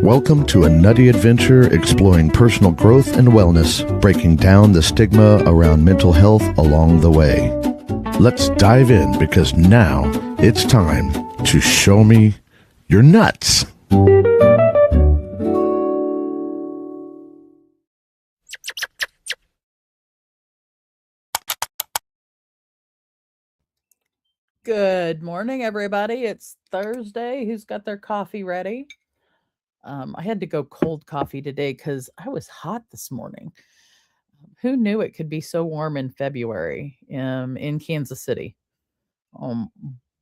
Welcome to a nutty adventure exploring personal growth and wellness, breaking down the stigma around mental health along the way. Let's dive in because now it's time to show me your nuts. Good morning, everybody. It's Thursday. Who's got their coffee ready? I had to go cold coffee today because I was hot this morning. Who knew it could be so warm in February in Kansas City?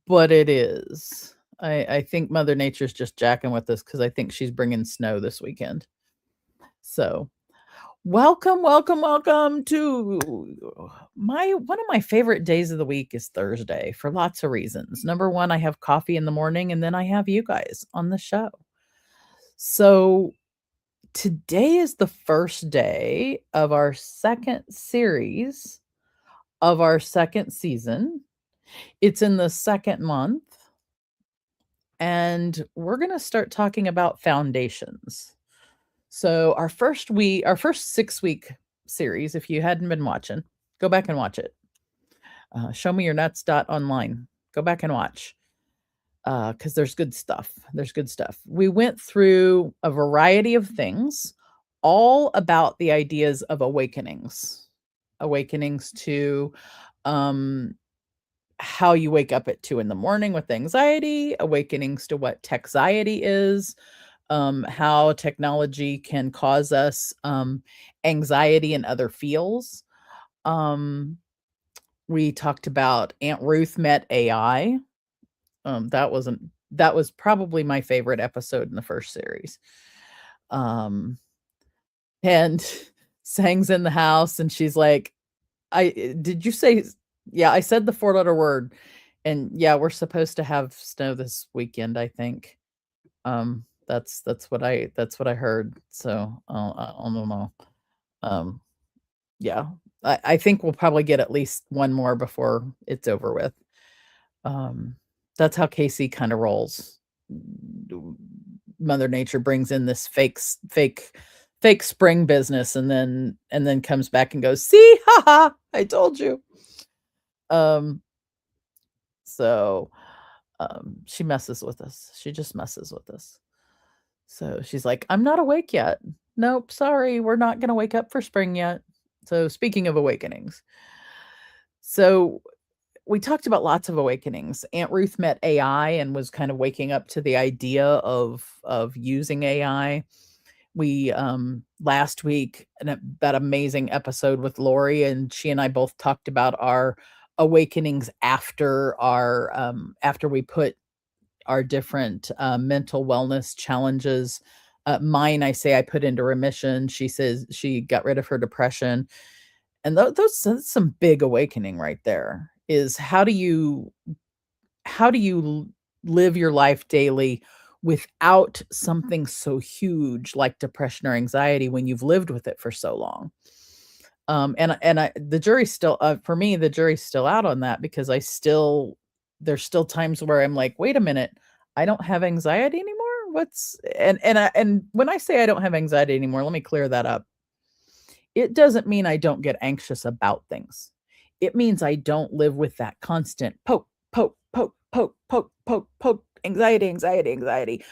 But it is. I think Mother Nature's just jacking with us because I think she's bringing snow this weekend. So welcome to one of my favorite days of the week is Thursday for lots of reasons. Number one, I have coffee in the morning and then I have you guys on the show. So today is the first day of our second series of our second season. It's in the second month, and we're going to start talking about foundations. So our first 6-week series, if you hadn't been watching, go back and watch it. Show me your nuts.online. Go back and watch. Because there's good stuff. We went through a variety of things, all about the ideas of awakenings to how you wake up at 2 a.m. with anxiety, awakenings to what Techxiety is, how technology can cause us anxiety and other feels. We talked about Aunt Ruth met AI. That was probably my favorite episode in the first series. And Sang's in the house and she's like, did you say, yeah, I said the 4-letter word, and yeah, we're supposed to have snow this weekend, I think. That's what I heard. So I don't know. Yeah, I think we'll probably get at least one more before it's over with. That's how Casey kind of rolls. Mother Nature brings in this fake spring business and then comes back and goes, see, haha, I told you. She messes with us. She just messes with us. So she's like, I'm not awake yet. Nope, sorry, we're not going to wake up for spring yet. So speaking of awakenings, so we talked about lots of awakenings. Aunt Ruth met AI and was kind of waking up to the idea of using AI. We last week, that amazing episode with Lori, and she and I both talked about our awakenings after we put our different mental wellness challenges. Mine, I say I put into remission. She says she got rid of her depression. And that's some big awakening right there. Is how do you live your life daily without something so huge like depression or anxiety when you've lived with it for so long. The jury's still for me, the jury's still out on that because there's still times where I'm like, wait a minute, I don't have anxiety anymore. And when I say I don't have anxiety anymore, let me clear that up. It doesn't mean I don't get anxious about things. It means I don't live with that constant poke, poke, poke, poke, poke, poke, poke, anxiety, anxiety, anxiety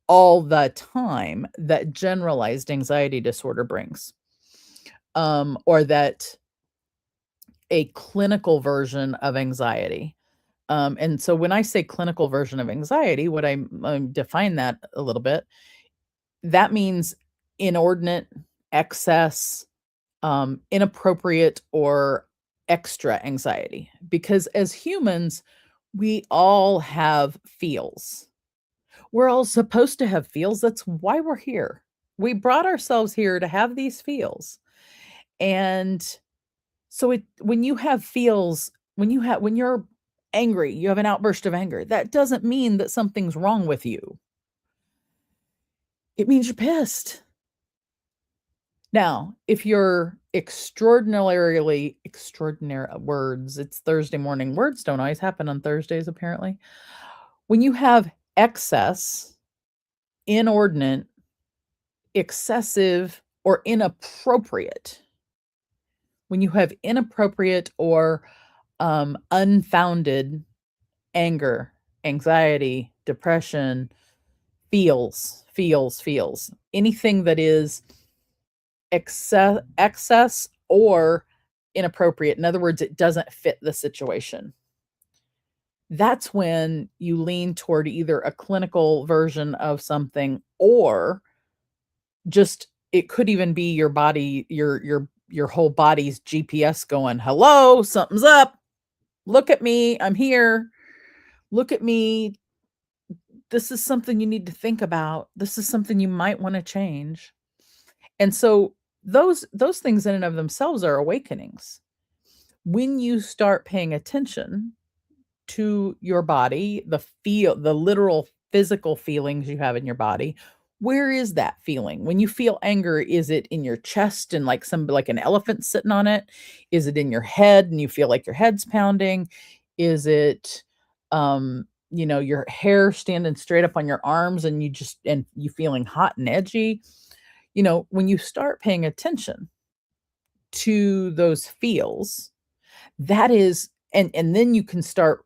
all the time that generalized anxiety disorder brings. Or that a clinical version of anxiety. And so when I say clinical version of anxiety, what I define that a little bit, that means inordinate, excess, inappropriate, or extra anxiety. Because as humans, we all have feels. We're all supposed to have feels. That's why we're here. We brought ourselves here to have these feels. And so when you have feels, when you're angry, you have an outburst of anger, that doesn't mean that something's wrong with you. It means you're pissed. Now, if you're extraordinary words, it's Thursday morning. Words don't always happen on Thursdays, apparently. When you have excess, inordinate, excessive, or inappropriate, when you have inappropriate or unfounded anger, anxiety, depression, feels, anything that is excess or inappropriate. In other words, it doesn't fit the situation. That's when you lean toward either a clinical version of something, or just, it could even be your body, your whole body's GPS going, hello, something's up. Look at me. I'm here. Look at me. This is something you need to think about. This is something you might want to change. And so those things in and of themselves are awakenings. When you start paying attention to your body, the literal physical feelings you have in your body, where is that feeling? When you feel anger, is it in your chest and like an elephant sitting on it? Is it in your head and you feel like your head's pounding? Is it your hair standing straight up on your arms and you feeling hot and edgy? When you start paying attention to those feels, that is, and then you can start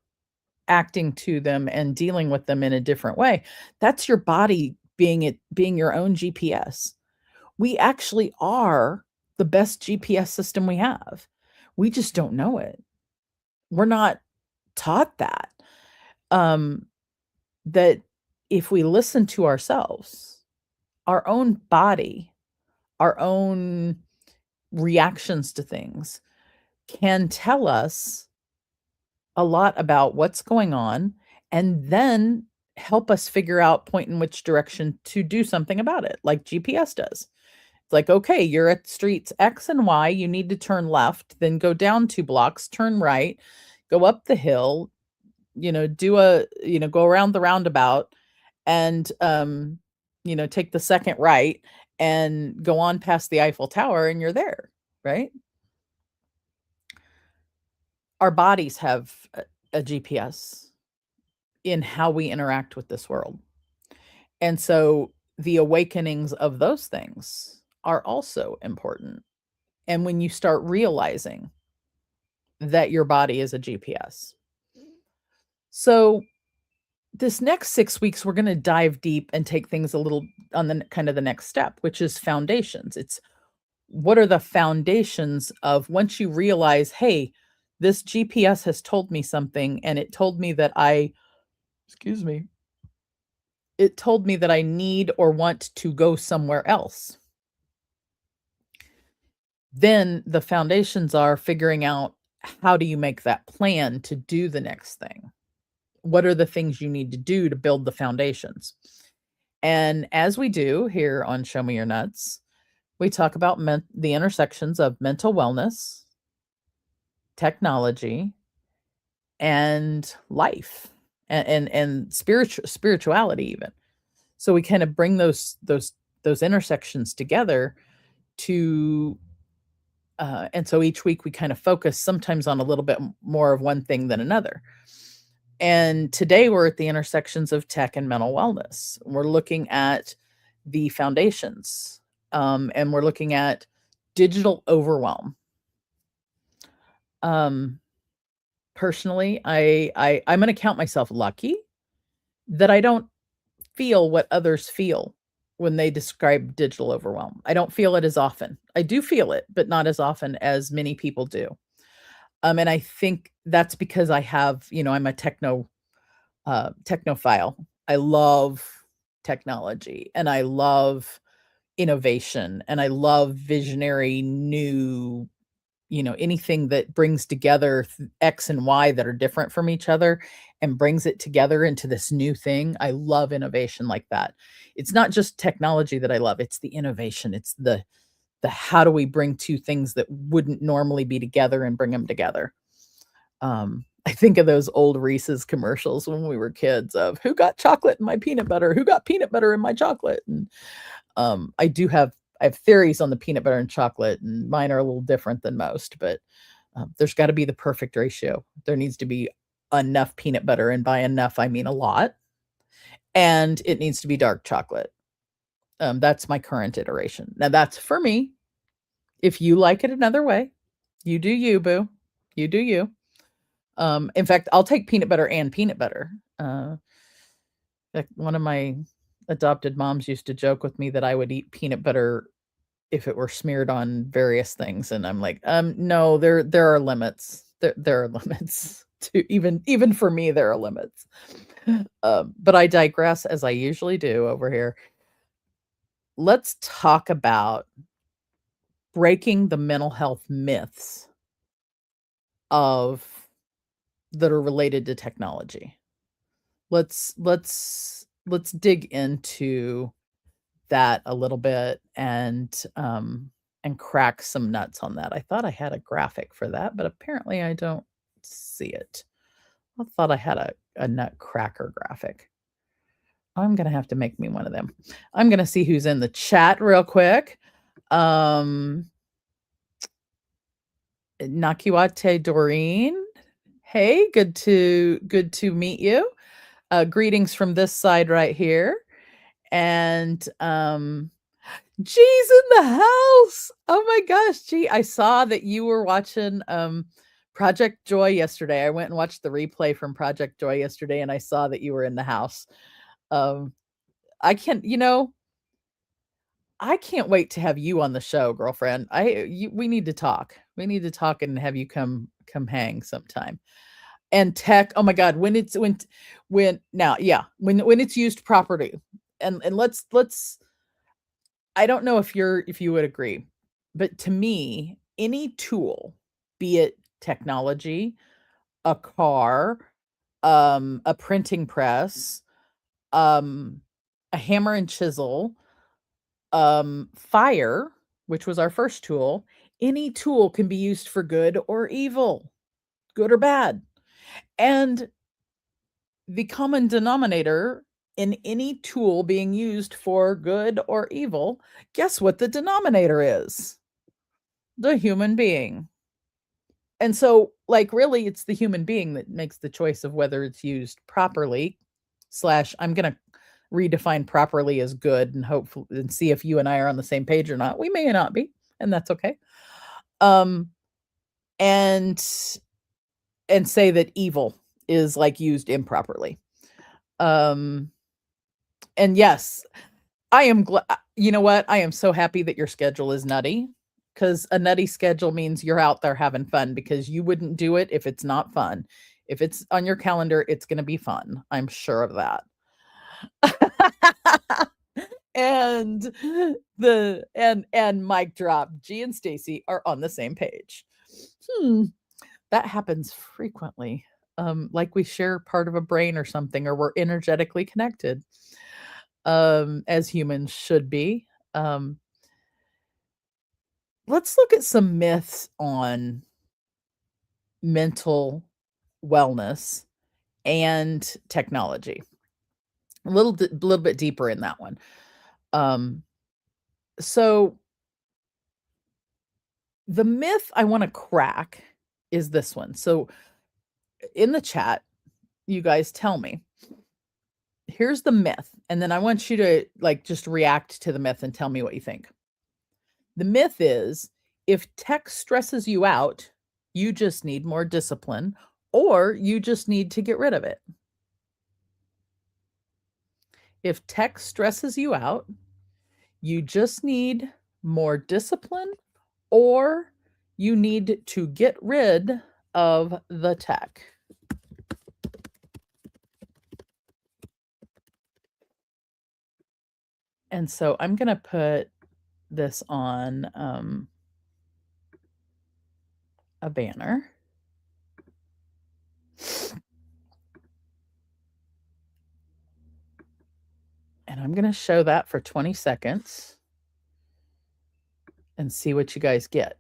acting to them and dealing with them in a different way. That's your body being your own GPS. We actually are the best GPS system we have. We just don't know it. We're not taught that. That if we listen to ourselves, our own body, our own reactions to things can tell us a lot about what's going on, and then help us figure out point in which direction to do something about it, like GPS does. It's like, okay, you're at streets X and Y, you need to turn left, then go down 2 blocks, turn right, go up the hill, go around the roundabout and, take the second right and go on past the Eiffel Tower and you're there, right? Our bodies have a GPS in how we interact with this world. And so the awakenings of those things are also important. And when you start realizing that your body is a GPS. So this next 6 weeks, we're going to dive deep and take things a little on the kind of the next step, which is foundations. It's what are the foundations of, once you realize, hey, this GPS has told me something and it told me that it told me that I need or want to go somewhere else. Then the foundations are figuring out, how do you make that plan to do the next thing? What are the things you need to do to build the foundations? And as we do here on Show Me Your Nuts, we talk about the intersections of mental wellness, technology, and life, and spirituality even. So we kind of bring those intersections together to and so each week we kind of focus sometimes on a little bit more of one thing than another. And today we're at the intersections of tech and mental wellness. We're looking at the foundations, and we're looking at digital overwhelm. Personally, I'm going to count myself lucky that I don't feel what others feel when they describe digital overwhelm. I don't feel it as often. I do feel it, but not as often as many people do. And I think that's because I have, I'm a technophile. I love technology and I love innovation and I love visionary new, anything that brings together X and Y that are different from each other and brings it together into this new thing. I love innovation like that. It's not just technology that I love, it's the innovation. It's the how do we bring two things that wouldn't normally be together and bring them together. I think of those old Reese's commercials when we were kids of who got chocolate in my peanut butter, who got peanut butter in my chocolate. And I have theories on the peanut butter and chocolate, and mine are a little different than most, but there's got to be the perfect ratio. There needs to be enough peanut butter, and by enough, I mean a lot. And it needs to be dark chocolate. That's my current iteration. Now, that's for me. If you like it another way, you do you, boo. You do you. In fact, I'll take peanut butter and peanut butter. Like one of my adopted moms used to joke with me that I would eat peanut butter if it were smeared on various things, and I'm like, no, there are limits. There are limits to even for me. There are limits. But I digress as I usually do over here. Let's talk about breaking the mental health myths that are related to technology. Let's dig into that a little bit and crack some nuts on that. I thought I had a graphic for that, but apparently I don't see it. I thought I had a nutcracker graphic. I'm gonna have to make me one of them. I'm gonna see who's in the chat real quick. Nakiwate Doreen. Hey, good to meet you. Greetings from this side right here. And G's in the house. Oh my gosh, G, I saw that you were watching Project Joy yesterday. I went and watched the replay from Project Joy yesterday, and I saw that you were in the house. I can't, I can't wait to have you on the show, girlfriend. We need to talk. We need to talk and have you come hang sometime. And tech, oh my God, when it's used properly. And let's I don't know if you would agree, but to me, any tool, be it technology, a car, a printing press, a hammer and chisel, fire, which was our first tool, any tool can be used for good or evil, good or bad. And the common denominator in any tool being used for good or evil, guess what the denominator is? The human being. And so, like, really, it's the human being that makes the choice of whether it's used properly, I'm going to redefine properly as good and hopefully and see if you and I are on the same page or not. We may not be, and that's okay. And say that evil is like used improperly. And yes, I am glad. You know what? I am so happy that your schedule is nutty, because a nutty schedule means you're out there having fun, because you wouldn't do it if it's not fun. If it's on your calendar, it's going to be fun. I'm sure of that. And mic drop, G and Stacy are on the same page. That happens frequently. Like we share part of a brain or something, or we're energetically connected, as humans should be. Let's look at some myths on mental wellness and technology. a little bit deeper in that one. So the myth I want to crack is this one. So in the chat, you guys tell me, here's the myth. And then I want you to just react to the myth and tell me what you think. The myth is, if tech stresses you out, you just need more discipline, or you just need to get rid of it. If tech stresses you out, you just need more discipline, or you need to get rid of the tech. And so I'm going to put this on a banner. And I'm going to show that for 20 seconds and see what you guys get.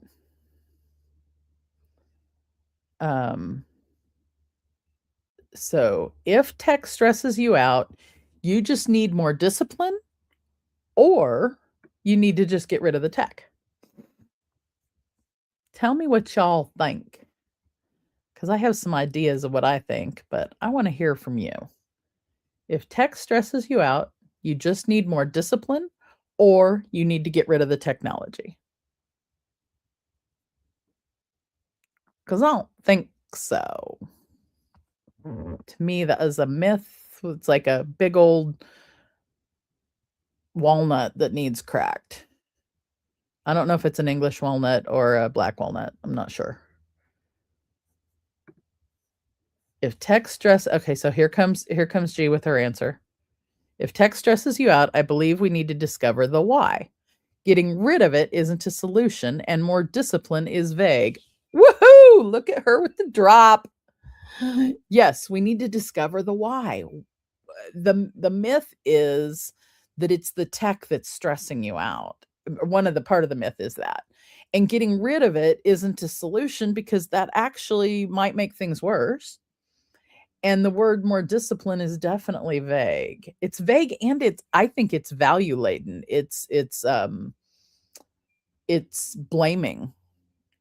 So if tech stresses you out, you just need more discipline, or you need to just get rid of the tech. Tell me what y'all think, because I have some ideas of what I think, but I want to hear from you. If tech stresses you out, you just need more discipline, or you need to get rid of the technology. Because I don't think so. To me, that is a myth. It's like a big old walnut that needs cracked. I don't know if it's an English walnut or a black walnut. I'm not sure. If tech stress, okay, so here comes G with her answer. If tech stresses you out, I believe we need to discover the why. Getting rid of it isn't a solution, and more discipline is vague. Woohoo! Look at her with the drop. Yes, we need to discover the why. The myth is that it's the tech that's stressing you out. One of the part of the myth is that. And getting rid of it isn't a solution, because that actually might make things worse. And the word more discipline is definitely vague. It's vague, and I think it's value laden. It's blaming.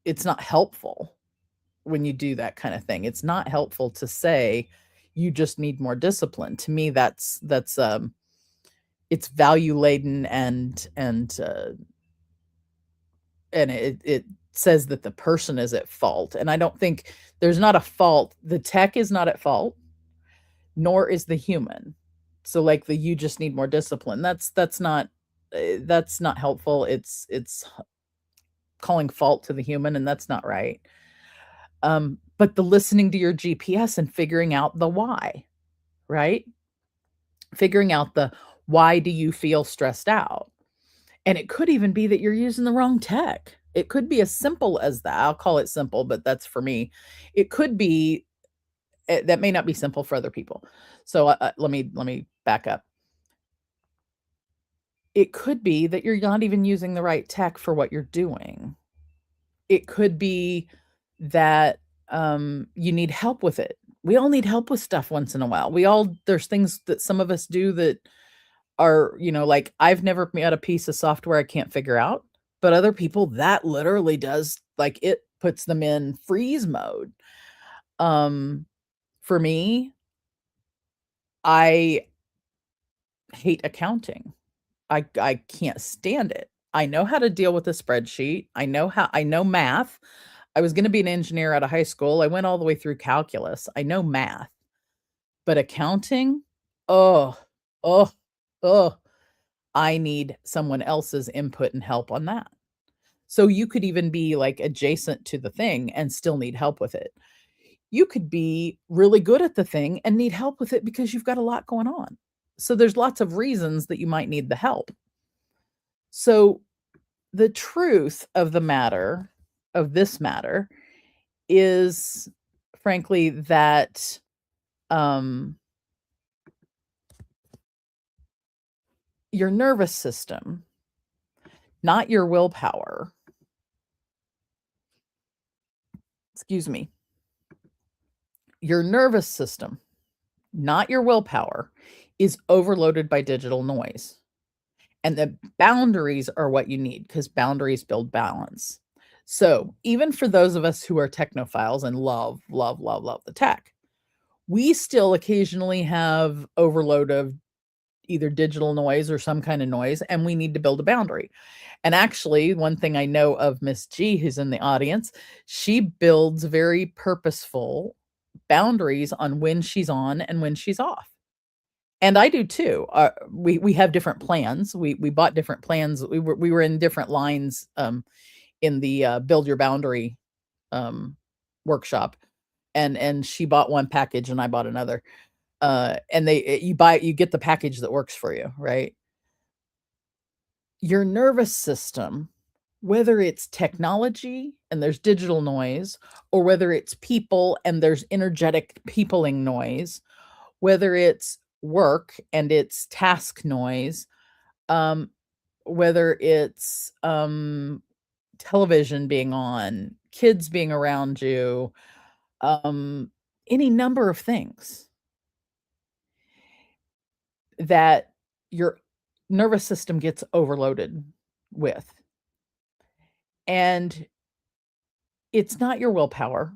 It's not helpful when you do that kind of thing. It's not helpful to say you just need more discipline. To me, that's it's value laden, and it says that the person is at fault. And I don't think there's not a fault. The tech is not at fault, nor is the human. So like you just need more discipline. That's not helpful. It's calling fault to the human, and that's not right. But the listening to your GPS and figuring out the why, right? Figuring out the why do you feel stressed out? And it could even be that you're using the wrong tech. It could be as simple as that. I'll call it simple, but that's for me. It could be that may not be simple for other people. So let me back up. It could be that you're not even using the right tech for what you're doing. It could be that you need help with it. We all need help with stuff once in a while. There's things that some of us do that are, like, I've never made a piece of software I can't figure out, but other people, that literally does, like, it puts them in freeze mode. For me, I hate accounting. I can't stand it. I know how to deal with a spreadsheet. I know math. I was going to be an engineer out of high school. I went all the way through calculus. I know math. But accounting, oh, I need someone else's input and help on that. So you could even be like adjacent to the thing and still need help with it. You could be really good at the thing and need help with it because you've got a lot going on. So there's lots of reasons that you might need the help. So the truth of the matter, of this matter, is frankly that your nervous system, not your willpower, your nervous system, not your willpower, is overloaded by digital noise. And the boundaries are what you need because boundaries build balance. So even for those of us who are technophiles and love, love, love, love the tech, we still occasionally have overload of either digital noise or some kind of noise, and we need to build a boundary. And actually, one thing I know of Miss G, who's in the audience, she builds very purposeful boundaries on when she's on and when she's off. And I do too. We have different plans. We bought different plans. We were in different lines in the build your boundary workshop, and she bought one package and I bought another. And you get the package that works for you, right? Your nervous system, whether it's technology and there's digital noise, or whether it's people and there's energetic peopling noise, whether it's work and it's task noise, whether it's television being on, kids being around you, any number of things that your nervous system gets overloaded with. And it's not your willpower.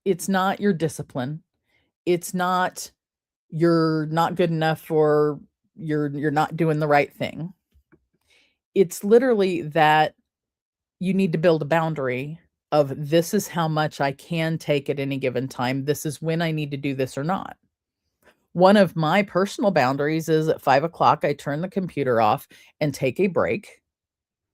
It's not your discipline. It's not you're not good enough or you're not doing the right thing. It's literally that you need to build a boundary of this is how much I can take at any given time. This is when I need to do this or not. One of my personal boundaries is at 5 o'clock, I turn the computer off and take a break.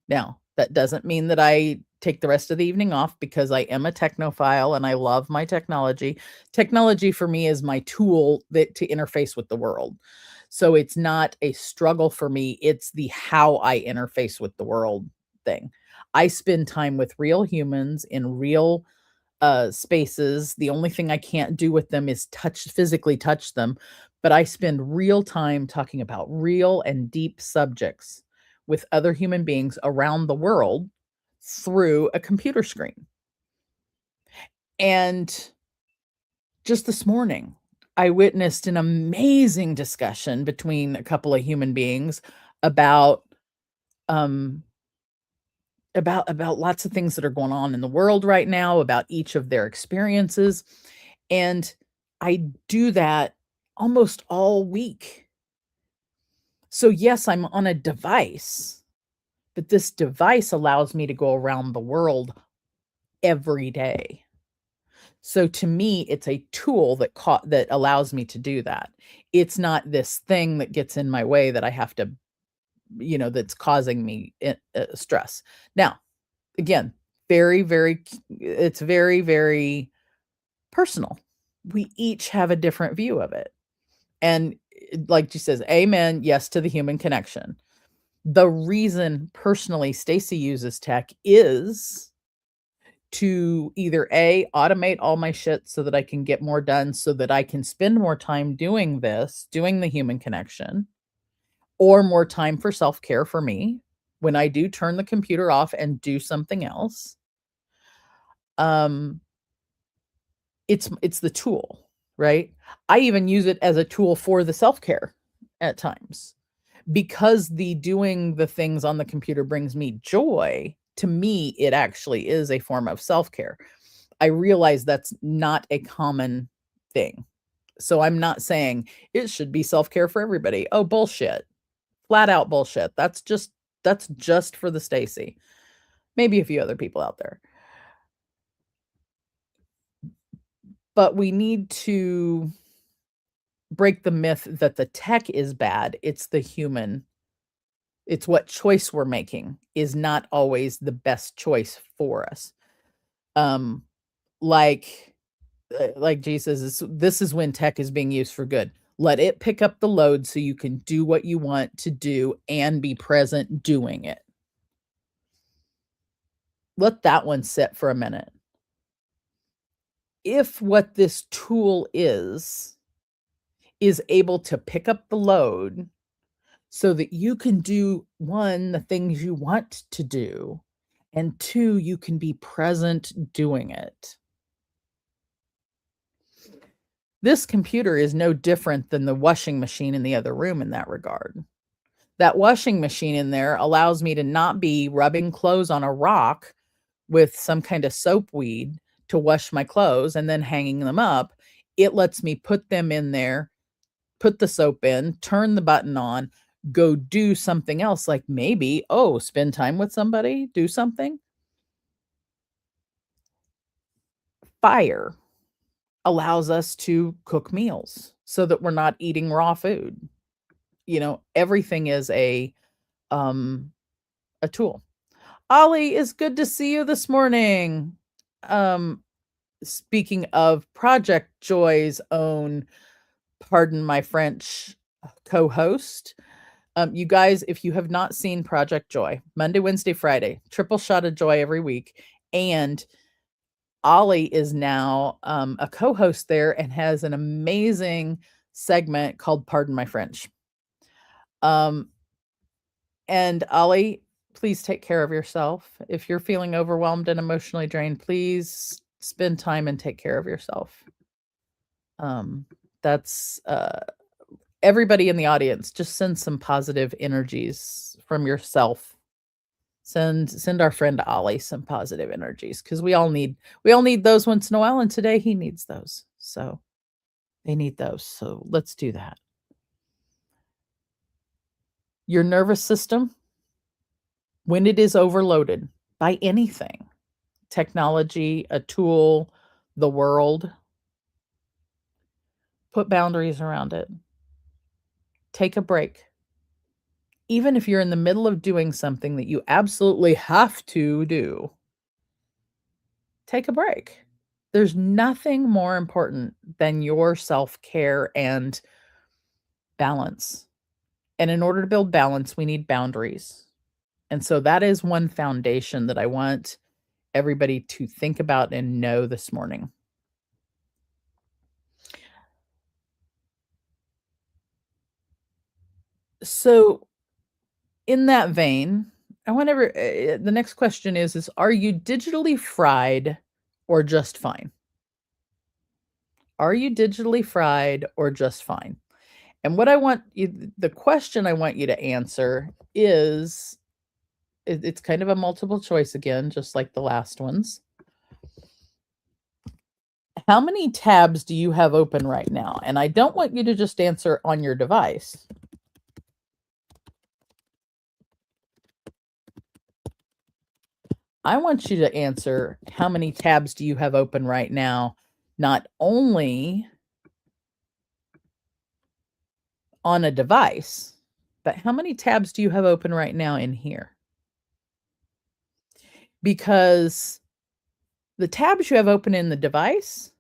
Now, that doesn't mean that I take the rest of the evening off because I am a technophile and I love my technology. Technology for me is my tool to interface with the world. So it's not a struggle for me. It's the how I interface with the world thing. I spend time with real humans in real spaces. The only thing I can't do with them is physically touch them, but I spend real time talking about real and deep subjects with other human beings around the world through a computer screen. And just this morning, I witnessed an amazing discussion between a couple of human beings about lots of things that are going on in the world right now, about each of their experiences. And I do that almost all week. So yes, I'm on a device, but this device allows me to go around the world every day. So to me, it's a tool that allows me to do that. It's not this thing that gets in my way that I have to, that's causing me stress. Now, again, it's very, very personal. We each have a different view of it. And like she says, amen, yes to the human connection. The reason personally Stacy uses tech is to either automate all my shit so that I can get more done so that I can spend more time doing the human connection, or more time for self-care for me when I do turn the computer off and do something else. It's the tool, right? I even use it as a tool for the self-care at times. Because doing the things on the computer brings me joy, to me, it actually is a form of self-care. I realize that's not a common thing. So I'm not saying it should be self-care for everybody. Oh, bullshit. Flat out bullshit. That's just for the Stacy. Maybe a few other people out there. But we need to break the myth that the tech is bad. It's the human. It's what choice we're making is not always the best choice for us. Like Jesus, this is when tech is being used for good. Let it pick up the load so you can do what you want to do and be present doing it. Let that one sit for a minute. If what this tool is able to pick up the load so that you can do, one, the things you want to do, and two, you can be present doing it, This computer is no different than the washing machine in the other room in that regard. That washing machine in there allows me to not be rubbing clothes on a rock with some kind of soap weed to wash my clothes and then hanging them up. It lets me put them in there, put the soap in, turn the button on, go do something else, like maybe, spend time with somebody, do something. Fire allows us to cook meals so that we're not eating raw food. Everything is a tool. Ollie, it's good to see you this morning. Speaking of Project Joy's own, pardon my French, co-host, you guys, if you have not seen Project Joy, Monday, Wednesday, Friday, triple shot of joy every week. And Ollie is now a co-host there and has an amazing segment called Pardon My French. And Ollie, please take care of yourself. If you're feeling overwhelmed and emotionally drained, please spend time and take care of yourself. That's everybody in the audience, just send some positive energies from yourself. Send our friend Ollie some positive energies, because we all need those once in a while, and today he needs those. So they need those. So let's do that. Your nervous system, when it is overloaded by anything, technology, a tool, the world, put boundaries around it. Take a break. Even if you're in the middle of doing something that you absolutely have to do, take a break. There's nothing more important than your self-care and balance. And in order to build balance, we need boundaries. And so that is one foundation that I want everybody to think about and know this morning. So in that vein, I want the next question is, are you digitally fried or just fine? Are you digitally fried or just fine? And the question I want you to answer is, it's kind of a multiple choice again, just like the last ones. How many tabs do you have open right now? And I don't want you to just answer on your device. I want you to answer, how many tabs do you have open right now? Not only on a device, but how many tabs do you have open right now in here? Because the tabs you have open in the device,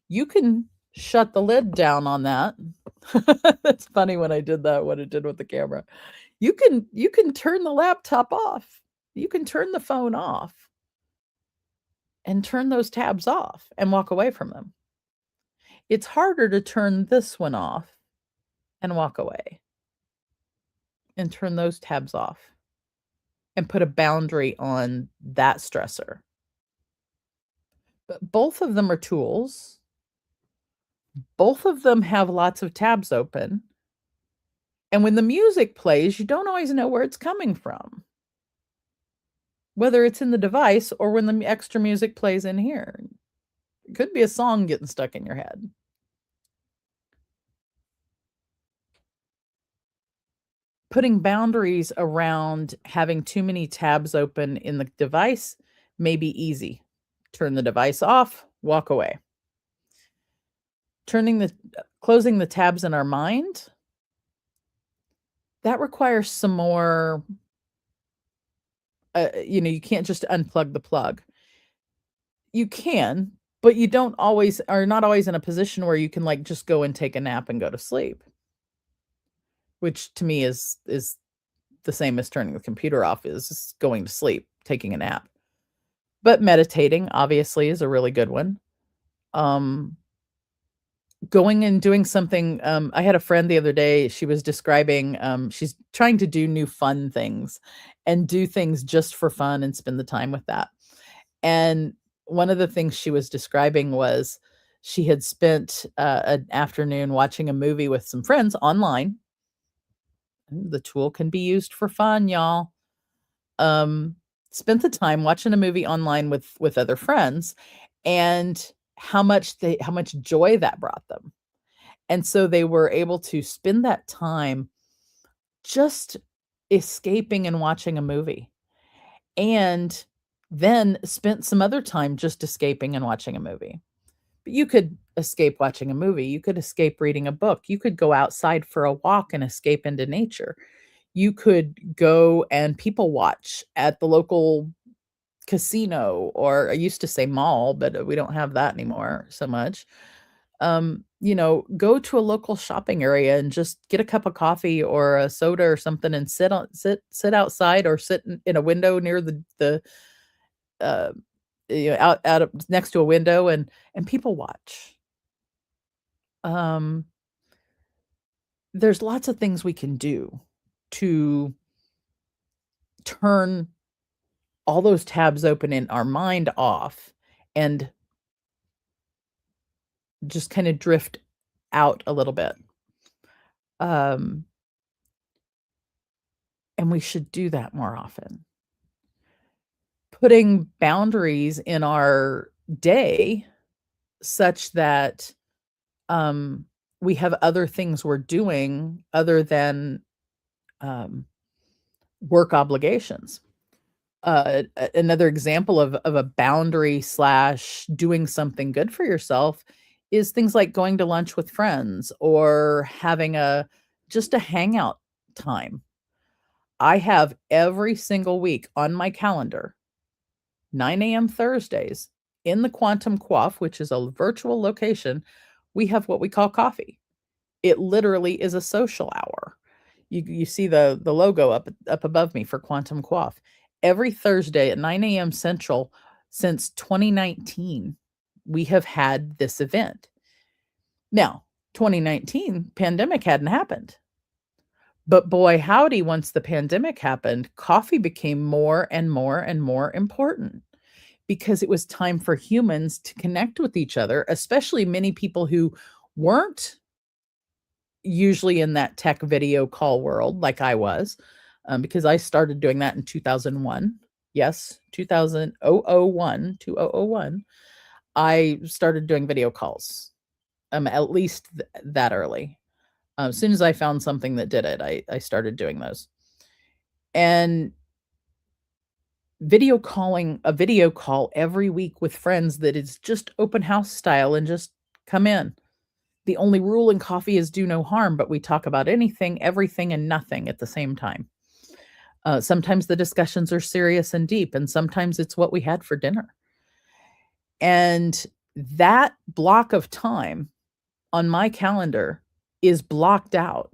you can shut the lid down on that. That's funny when I did that, what it did with the camera. You can turn the laptop off. You can turn the phone off and turn those tabs off and walk away from them. It's harder to turn this one off and walk away and turn those tabs off and put a boundary on that stressor. But both of them are tools. Both of them have lots of tabs open. And when the music plays, you don't always know where it's coming from, whether it's in the device or when the extra music plays in here. It could be a song getting stuck in your head. Putting boundaries around having too many tabs open in the device may be easy. Turn the device off, walk away. Closing the tabs in our mind, that requires some more, you can't just unplug the plug. You can, but you not always in a position where you can just go and take a nap and go to sleep, which to me is the same as turning the computer off, is going to sleep, taking a nap. But meditating obviously is a really good one. Going and doing something. I had a friend the other day, she was describing, she's trying to do new fun things and do things just for fun and spend the time with that. And one of the things she was describing was She had spent, an afternoon watching a movie with some friends online. The tool can be used for fun, y'all. Um, Spent the time watching a movie online with other friends, and how much joy that brought them. And so they were able to spend that time just escaping and watching a movie, and then spent some other time just escaping and watching a movie. But you could escape watching a movie, you could escape reading a book, you could go outside for a walk and escape into nature. You could go and people watch at the local casino, or I used to say mall, but we don't have that anymore so much. Go to a local shopping area and just get a cup of coffee or a soda or something and sit outside, or sit in a window near the uh, out of next to a window, and people watch. Um, there's lots of things we can do to turn all those tabs open in our mind off and just kind of drift out a little bit. Um, and we should do that more often. Putting boundaries in our day such that um, we have other things we're doing other than um, work obligations. Another example of a boundary slash doing something good for yourself is things like going to lunch with friends or having a just a hangout time. I have every single week on my calendar, 9 a.m. Thursdays in the Quantum Quaff, which is a virtual location, we have what we call coffee. It literally is a social hour. You see the logo up above me for Quantum Quaff. Every Thursday at 9 a.m. Central since 2019, we have had this event. Now, 2019, pandemic hadn't happened. But boy, howdy, once the pandemic happened, coffee became more and more and more important because it was time for humans to connect with each other, especially many people who weren't usually in that tech video call world like I was, because I started doing that in 2001. Yes, 2001. I started doing video calls, at least that early. As soon as I found something that did it, I started doing those. And a video call every week with friends that is just open house style and just come in. The only rule in coffee is do no harm, but we talk about anything, everything, and nothing at the same time. Sometimes the discussions are serious and deep, and sometimes it's what we had for dinner. And that block of time on my calendar is blocked out.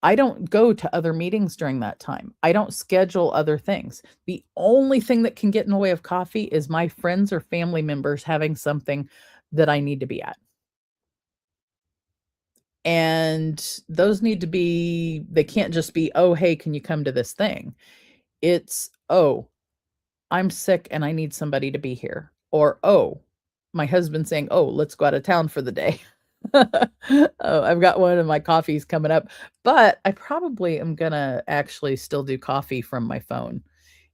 I don't go to other meetings during that time. I don't schedule other things. The only thing that can get in the way of coffee is my friends or family members having something that I need to be at. And those need to be, they can't just be, "Oh, hey, can you come to this thing?" It's, "Oh, I'm sick and I need somebody to be here." Or, "Oh, my husband's saying, 'Oh, let's go out of town for the day.'" Oh, I've got one of my coffees coming up, but I probably am gonna actually still do coffee from my phone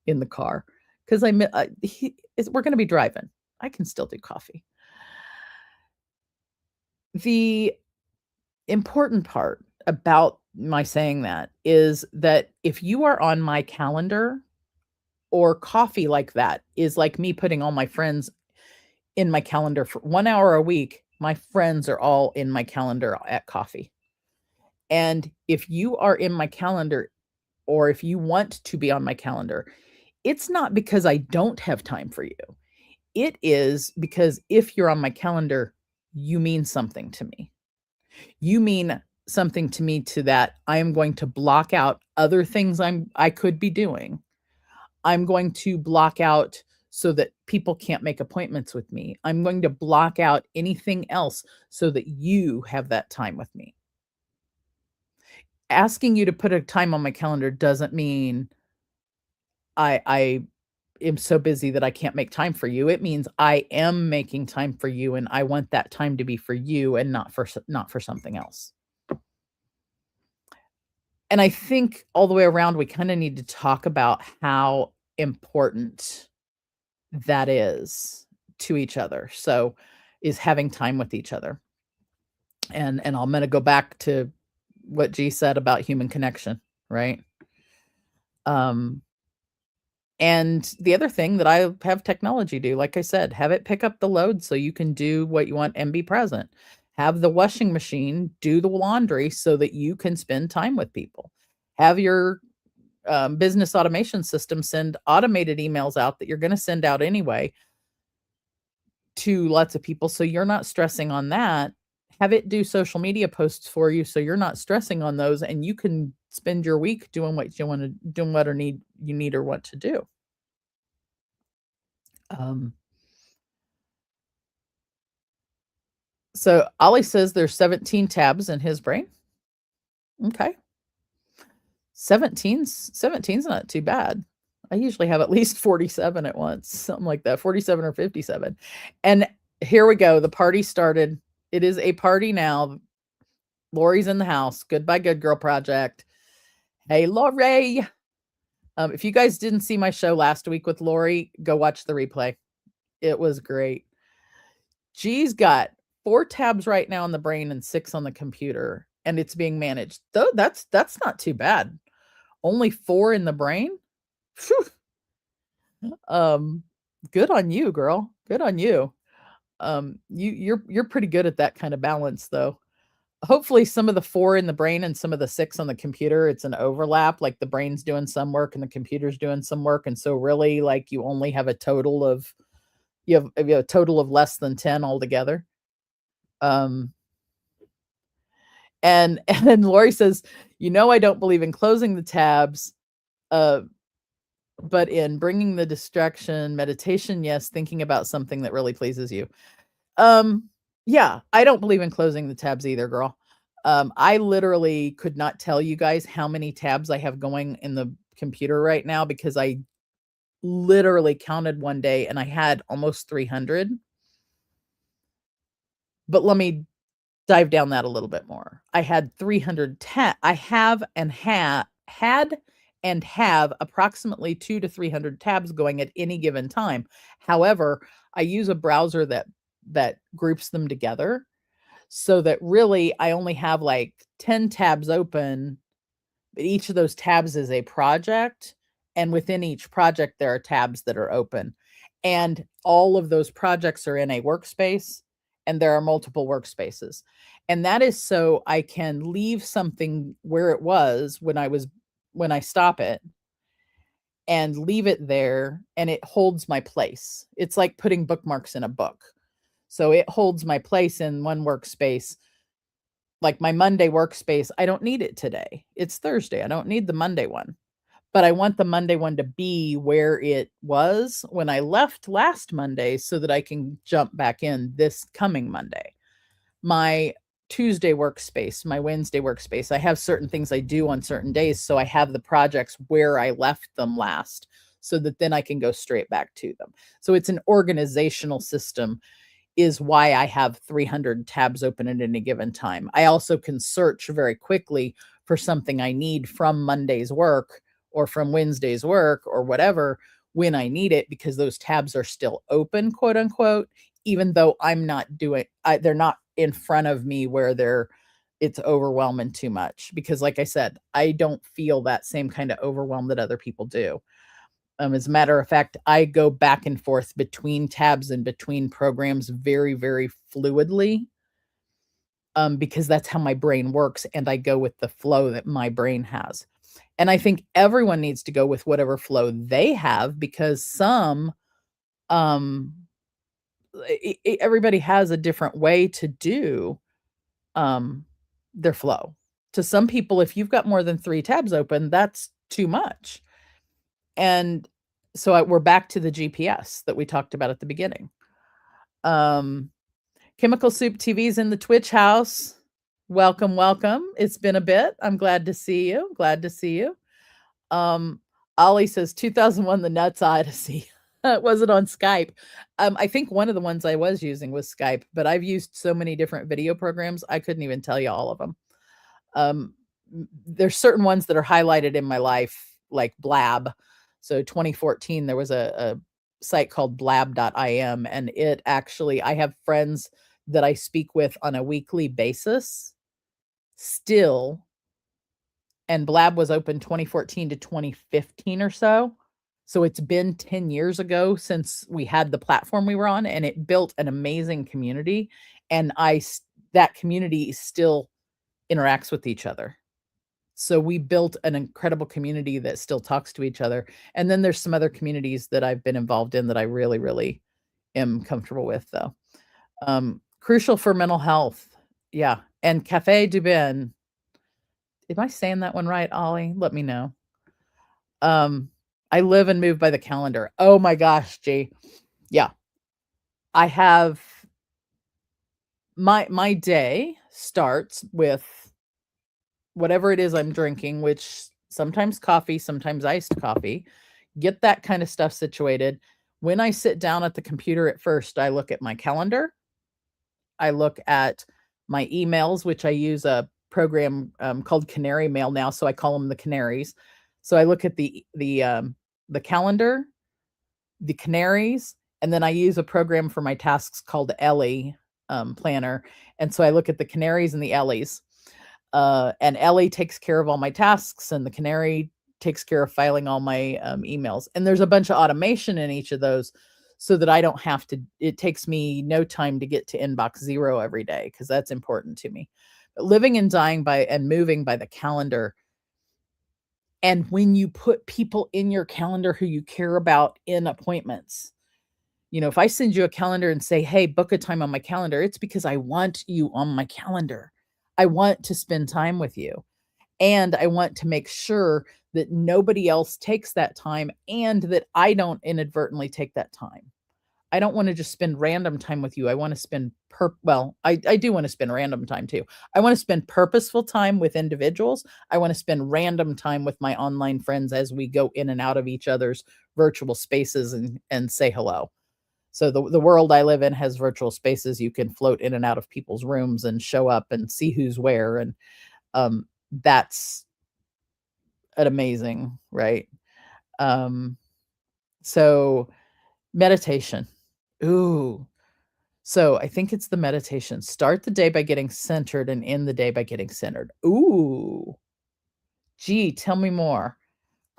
in the car 'cause we're gonna be driving. I can still do coffee. The important part about my saying that is that if you are on my calendar, or coffee like that is like me putting all my friends in my calendar for 1 hour a week, my friends are all in my calendar at coffee. And if you are in my calendar, or if you want to be on my calendar, it's not because I don't have time for you. It is because if you're on my calendar, you mean something to me. You mean something to me to that I am going to block out other things I could be doing. I'm going to block out so that people can't make appointments with me. I'm going to block out anything else so that you have that time with me. Asking you to put a time on my calendar doesn't mean I am so busy that I can't make time for you. It means I am making time for you, and I want that time to be for you and not for something else. And I think all the way around, we kind of need to talk about how important that is to each other. So, is having time with each other. And I'm going to go back to what G said about human connection, right? And the other thing that I have technology do, like I said, have it pick up the load so you can do what you want and be present. Have the washing machine do the laundry so that you can spend time with people. Have your business automation system send automated emails out that you're going to send out anyway to lots of people, so you're not stressing on that. Have it do social media posts for you so you're not stressing on those, and you can spend your week doing what you want to doing what you need or want to do. So Ollie says there's 17 tabs in his brain. Okay. 17's not too bad. I usually have at least 47 at once, something like that, 47 or 57. And here we go. The party started. It is a party now. Lori's in the house. Goodbye, Good Girl Project. Hey, Lori. If you guys didn't see my show last week with Lori, go watch the replay. It was great. G's got 4 tabs right now in the brain and 6 on the computer, and it's being managed. Though that's not too bad. Only 4 in the brain? Phew. Good on you, girl. Good on you. You're pretty good at that kind of balance, though. Hopefully some of the 4 in the brain and some of the 6 on the computer, it's an overlap, like the brain's doing some work and the computer's doing some work, and so really, like, you only have a total of a total of less than 10 altogether. And then Lori says, I don't believe in closing the tabs, but in bringing the distraction, meditation, yes, thinking about something that really pleases you. Yeah, I don't believe in closing the tabs either, girl. I literally could not tell you guys how many tabs I have going in the computer right now, because I literally counted one day and I had almost 300. But let me dive down that a little bit more. I had 300 I have and had and have approximately 200 to 300 tabs going at any given time. However, I use a browser that groups them together, so that really I only have like 10 tabs open, but each of those tabs is a project, and within each project there are tabs that are open, and all of those projects are in a workspace, and there are multiple workspaces. And that is so I can leave something where it was when I stop it, and leave it there, and it holds my place. It's like putting bookmarks in a book. So it holds my place in one workspace. Like my Monday workspace, I don't need it today. It's Thursday. I don't need the Monday one. But I want the Monday one to be where it was when I left last Monday, so that I can jump back in this coming Monday. My Tuesday workspace, my Wednesday workspace, I have certain things I do on certain days, so I have the projects where I left them last, so that then I can go straight back to them. So it's an organizational system, is why I have 300 tabs open at any given time. I also can search very quickly for something I need from Monday's work or from Wednesday's work or whatever when I need it, because those tabs are still open, quote unquote, even though I'm not doing, they're not in front of me where it's overwhelming too much. Because like I said, I don't feel that same kind of overwhelm that other people do. As a matter of fact, I go back and forth between tabs and between programs very, very fluidly, because that's how my brain works, and I go with the flow that my brain has. And I think everyone needs to go with whatever flow they have, because everybody has a different way to do their flow. To some people, if you've got more than 3 tabs open, that's too much. And so we're back to the GPS that we talked about at the beginning. Chemical Soup TV's in the Twitch house. Welcome, welcome. It's been a bit. I'm glad to see you. Ollie says 2001, The Nuts Odyssey. Was it on Skype? I think one of the ones I was using was Skype, but I've used so many different video programs, I couldn't even tell you all of them. There's certain ones that are highlighted in my life, like Blab. So 2014, there was a site called blab.im, and it actually, I have friends that I speak with on a weekly basis still, and Blab was open 2014 to 2015 or so. So it's been 10 years ago since we had the platform we were on, and it built an amazing community. And that community still interacts with each other. So we built an incredible community that still talks to each other. And then there's some other communities that I've been involved in that I really, really am comfortable with, though. Crucial for mental health. Yeah. And Cafe du Bain. Am I saying that one right, Ollie? Let me know. I live and move by the calendar. Oh my gosh, G. Yeah. I have my day starts with whatever it is I'm drinking, which sometimes coffee, sometimes iced coffee. Get that kind of stuff situated. When I sit down at the computer at first, I look at my calendar. I look at my emails, which I use a program called Canary Mail now, so I call them the Canaries. So I look at the calendar, the Canaries, and then I use a program for my tasks called Ellie Planner. And so I look at the Canaries and the Ellies. And Ellie takes care of all my tasks, and the Canary takes care of filing all my emails. And there's a bunch of automation in each of those so that I don't have to, it takes me no time to get to inbox 0 every day, because that's important to me. But living and dying by and moving by the calendar. And when you put people in your calendar who you care about in appointments, if I send you a calendar and say, hey, book a time on my calendar, it's because I want you on my calendar. I want to spend time with you. And I want to make sure that nobody else takes that time, and that I don't inadvertently take that time. I don't want to just spend random time with you. I want to spend I do want to spend random time too. I want to spend purposeful time with individuals. I want to spend random time with my online friends as we go in and out of each other's virtual spaces and say hello. So the world I live in has virtual spaces. You can float in and out of people's rooms and show up and see who's where. And that's an amazing, right? So meditation. Ooh. So I think it's the meditation. Start the day by getting centered and end the day by getting centered. Ooh. Gee, tell me more.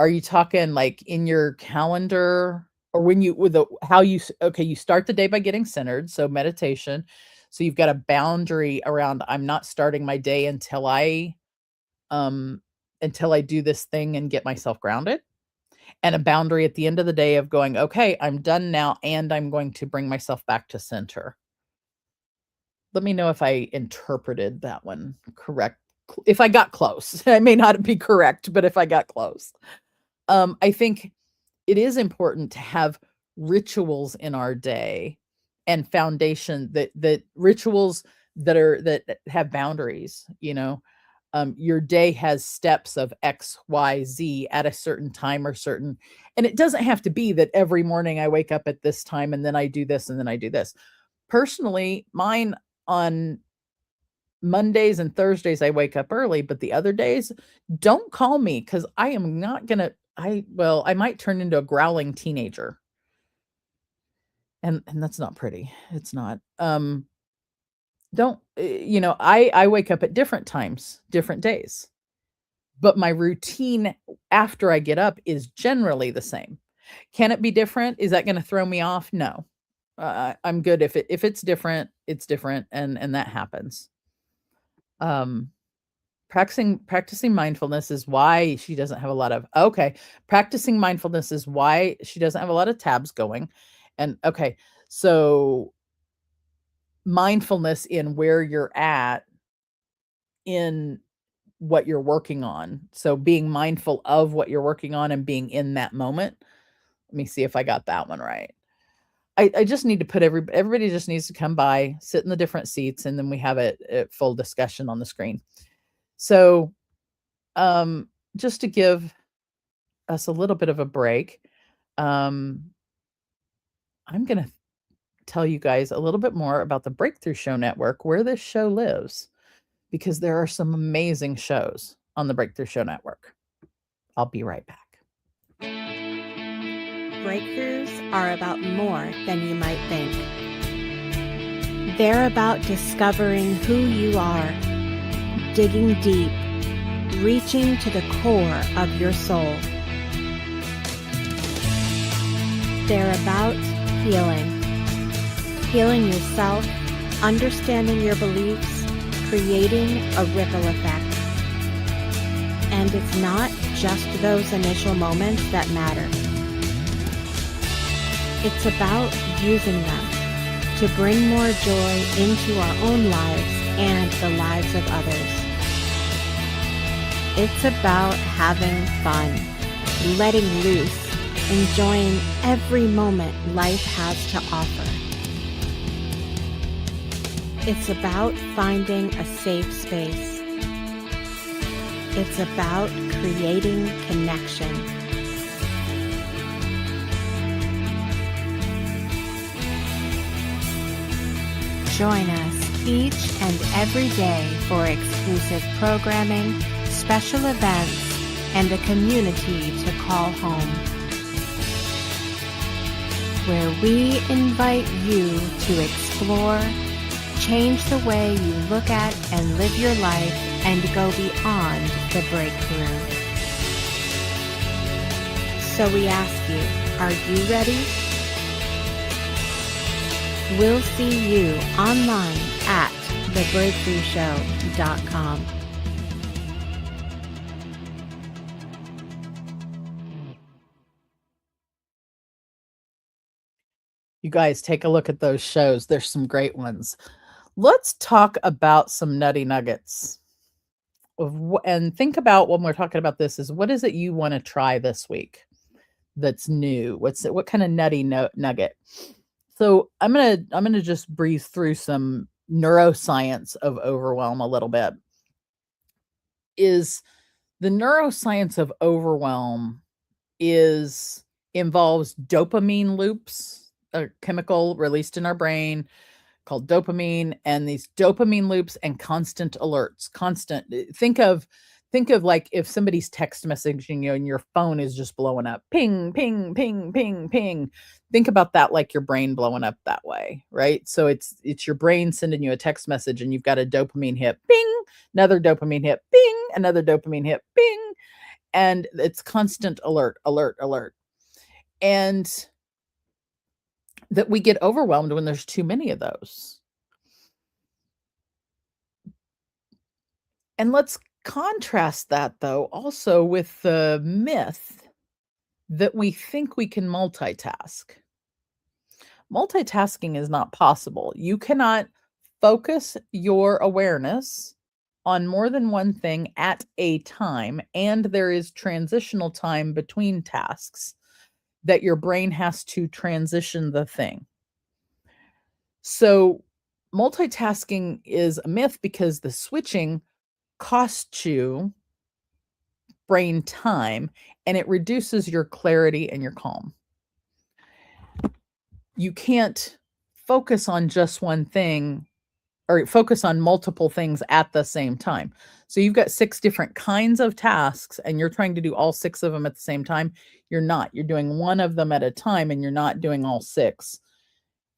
Are you talking like in your calendar, or when you you start the day by getting centered, so meditation. So you've got a boundary around, I'm not starting my day until I do this thing and get myself grounded. And a boundary at the end of the day of going, okay, I'm done now, and I'm going to bring myself back to center. Let me know if I interpreted that one correct. If I got close. I may not be correct, but if I got close. I think it is important to have rituals in our day, and foundation that rituals that have boundaries. Your day has steps of X, Y, Z at a certain time, and it doesn't have to be that every morning I wake up at this time and then I do this and then I do this. Personally, mine on Mondays and Thursdays, I wake up early, but the other days, don't call me, because I am not going to, I might turn into a growling teenager. And that's not pretty. It's not. I wake up at different times, different days, but my routine after I get up is generally the same. Can it be different? Is that going to throw me off? No. I'm good if it's different, it's different, and that happens. Practicing mindfulness is why she doesn't have a lot of practicing mindfulness is why she doesn't have a lot of tabs going. And so mindfulness in where you're at in what you're working on. So being mindful of what you're working on and being in that moment. Let me see if I got that one right. I just need to put everybody just needs to come by, sit in the different seats, and then we have a full discussion on the screen. So just to give us a little bit of a break, I'm going to tell you guys a little bit more about the Breakthrough Show Network, where this show lives, because there are some amazing shows on the Breakthrough Show Network. I'll be right back. Breakthroughs are about more than you might think. They're about discovering who you are, digging deep, reaching to the core of your soul. They're about healing. Healing yourself, understanding your beliefs, creating a ripple effect. And it's not just those initial moments that matter. It's about using them to bring more joy into our own lives and the lives of others. It's about having fun, letting loose, enjoying every moment life has to offer. It's about finding a safe space. It's about creating connection. Join us each and every day for exclusive programming, special events, and a community to call home, where we invite you to explore, change the way you look at and live your life, and go beyond the breakthrough. So we ask you, are you ready? We'll see you online at thebreakthroughshow.com. You guys take a look at those shows. There's some great ones. Let's talk about some nutty nuggets. And think about, when we're talking about this, is what is it you want to try this week that's new? What kind of nutty nugget? So I'm gonna just breeze through some neuroscience of overwhelm a little bit. Is the neuroscience of overwhelm involves dopamine loops, a chemical released in our brain called dopamine, and these dopamine loops and constant alerts. Think of like if somebody's text messaging you and your phone is just blowing up, ping, ping, ping, ping, ping. Think about that like your brain blowing up that way, right? So it's your brain sending you a text message and you've got a dopamine hit, ping, another dopamine hit, ping, another dopamine hit, ping, and it's constant alert, alert, alert. And that we get overwhelmed when there's too many of those. And let's contrast that, though, also with the myth that we think we can multitask. Multitasking is not possible. You cannot focus your awareness on more than one thing at a time, and there is transitional time between tasks that your brain has to transition the thing. So multitasking is a myth because the switching costs you brain time and it reduces your clarity and your calm. You can't focus on just one thing or focus on multiple things at the same time. So you've got 6 different kinds of tasks and you're trying to do all 6 of them at the same time. You're not. You're doing one of them at a time and you're not doing all 6.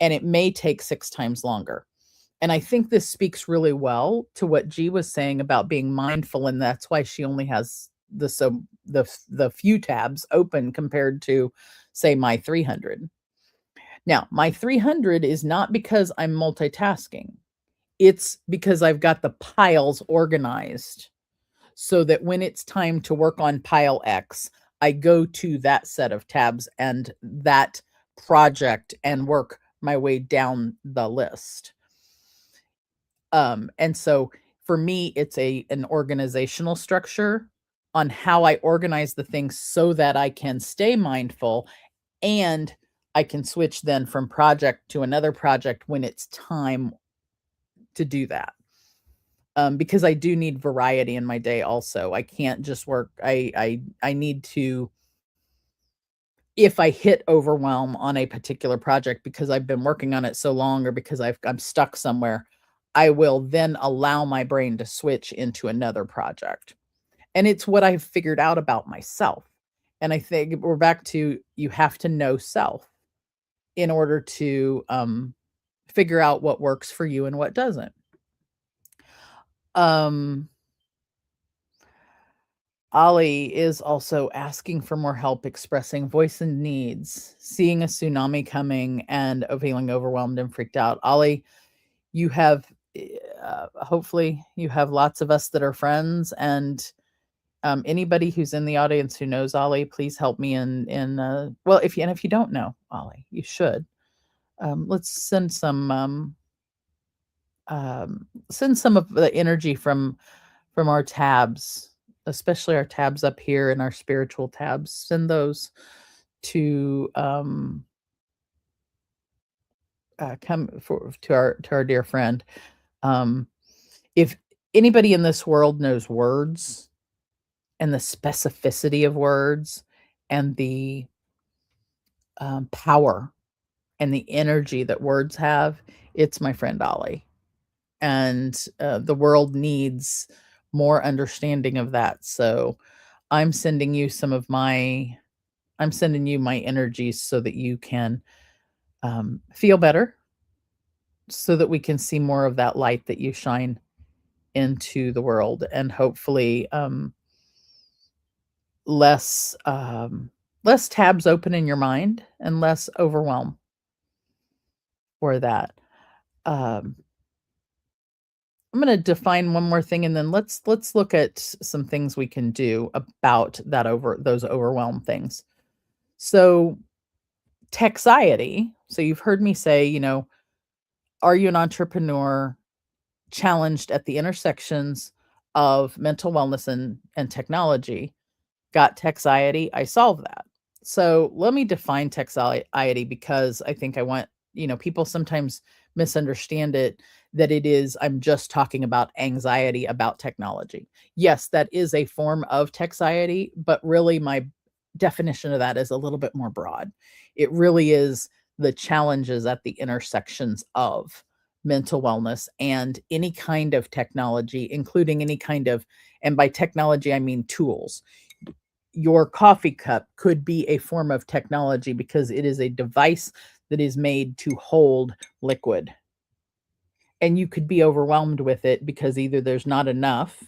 And it may take 6 times longer. And I think this speaks really well to what G was saying about being mindful, and that's why she only has the few tabs open compared to, say, my 300. Now, my 300 is not because I'm multitasking. It's because I've got the piles organized so that when it's time to work on pile X, I go to that set of tabs and that project and work my way down the list. And so for me, it's an organizational structure on how I organize the things so that I can stay mindful and I can switch then from project to another project when it's time to do that. Because I do need variety in my day also. I can't just work. I need to if I hit overwhelm on a particular project because I've been working on it so long or because I'm stuck somewhere, I will then allow my brain to switch into another project. And it's what I've figured out about myself. And I think we're back to, you have to know self in order to figure out what works for you and what doesn't. Ollie is also asking for more help expressing voice and needs, seeing a tsunami coming and feeling overwhelmed and freaked out. Ollie, you have hopefully you have lots of us that are friends, and anybody who's in the audience who knows Ollie, please help me well, if you don't know Ollie, you should. Let's send some of the energy from our tabs, especially our tabs up here and our spiritual tabs. Send those to to our dear friend. If anybody in this world knows words and the specificity of words and the power and the energy that words have, it's my friend Ollie. And the world needs more understanding of that. So I'm sending you my energies so that you can feel better, so that we can see more of that light that you shine into the world, and hopefully less tabs open in your mind and less overwhelm for that. I'm going to define one more thing, and then let's look at some things we can do about those overwhelm things. So Techxiety. So you've heard me say, are you an entrepreneur challenged at the intersections of mental wellness and technology? Got Techxiety? I solve that. So let me define Techxiety, because I think I want, people sometimes misunderstand it, that I'm just talking about anxiety about technology. Yes, that is a form of Techxiety, but really my definition of that is a little bit more broad. It really is the challenges at the intersections of mental wellness and any kind of technology, including any kind of, and by technology, I mean tools. Your coffee cup could be a form of technology because it is a device that is made to hold liquid. And you could be overwhelmed with it because either there's not enough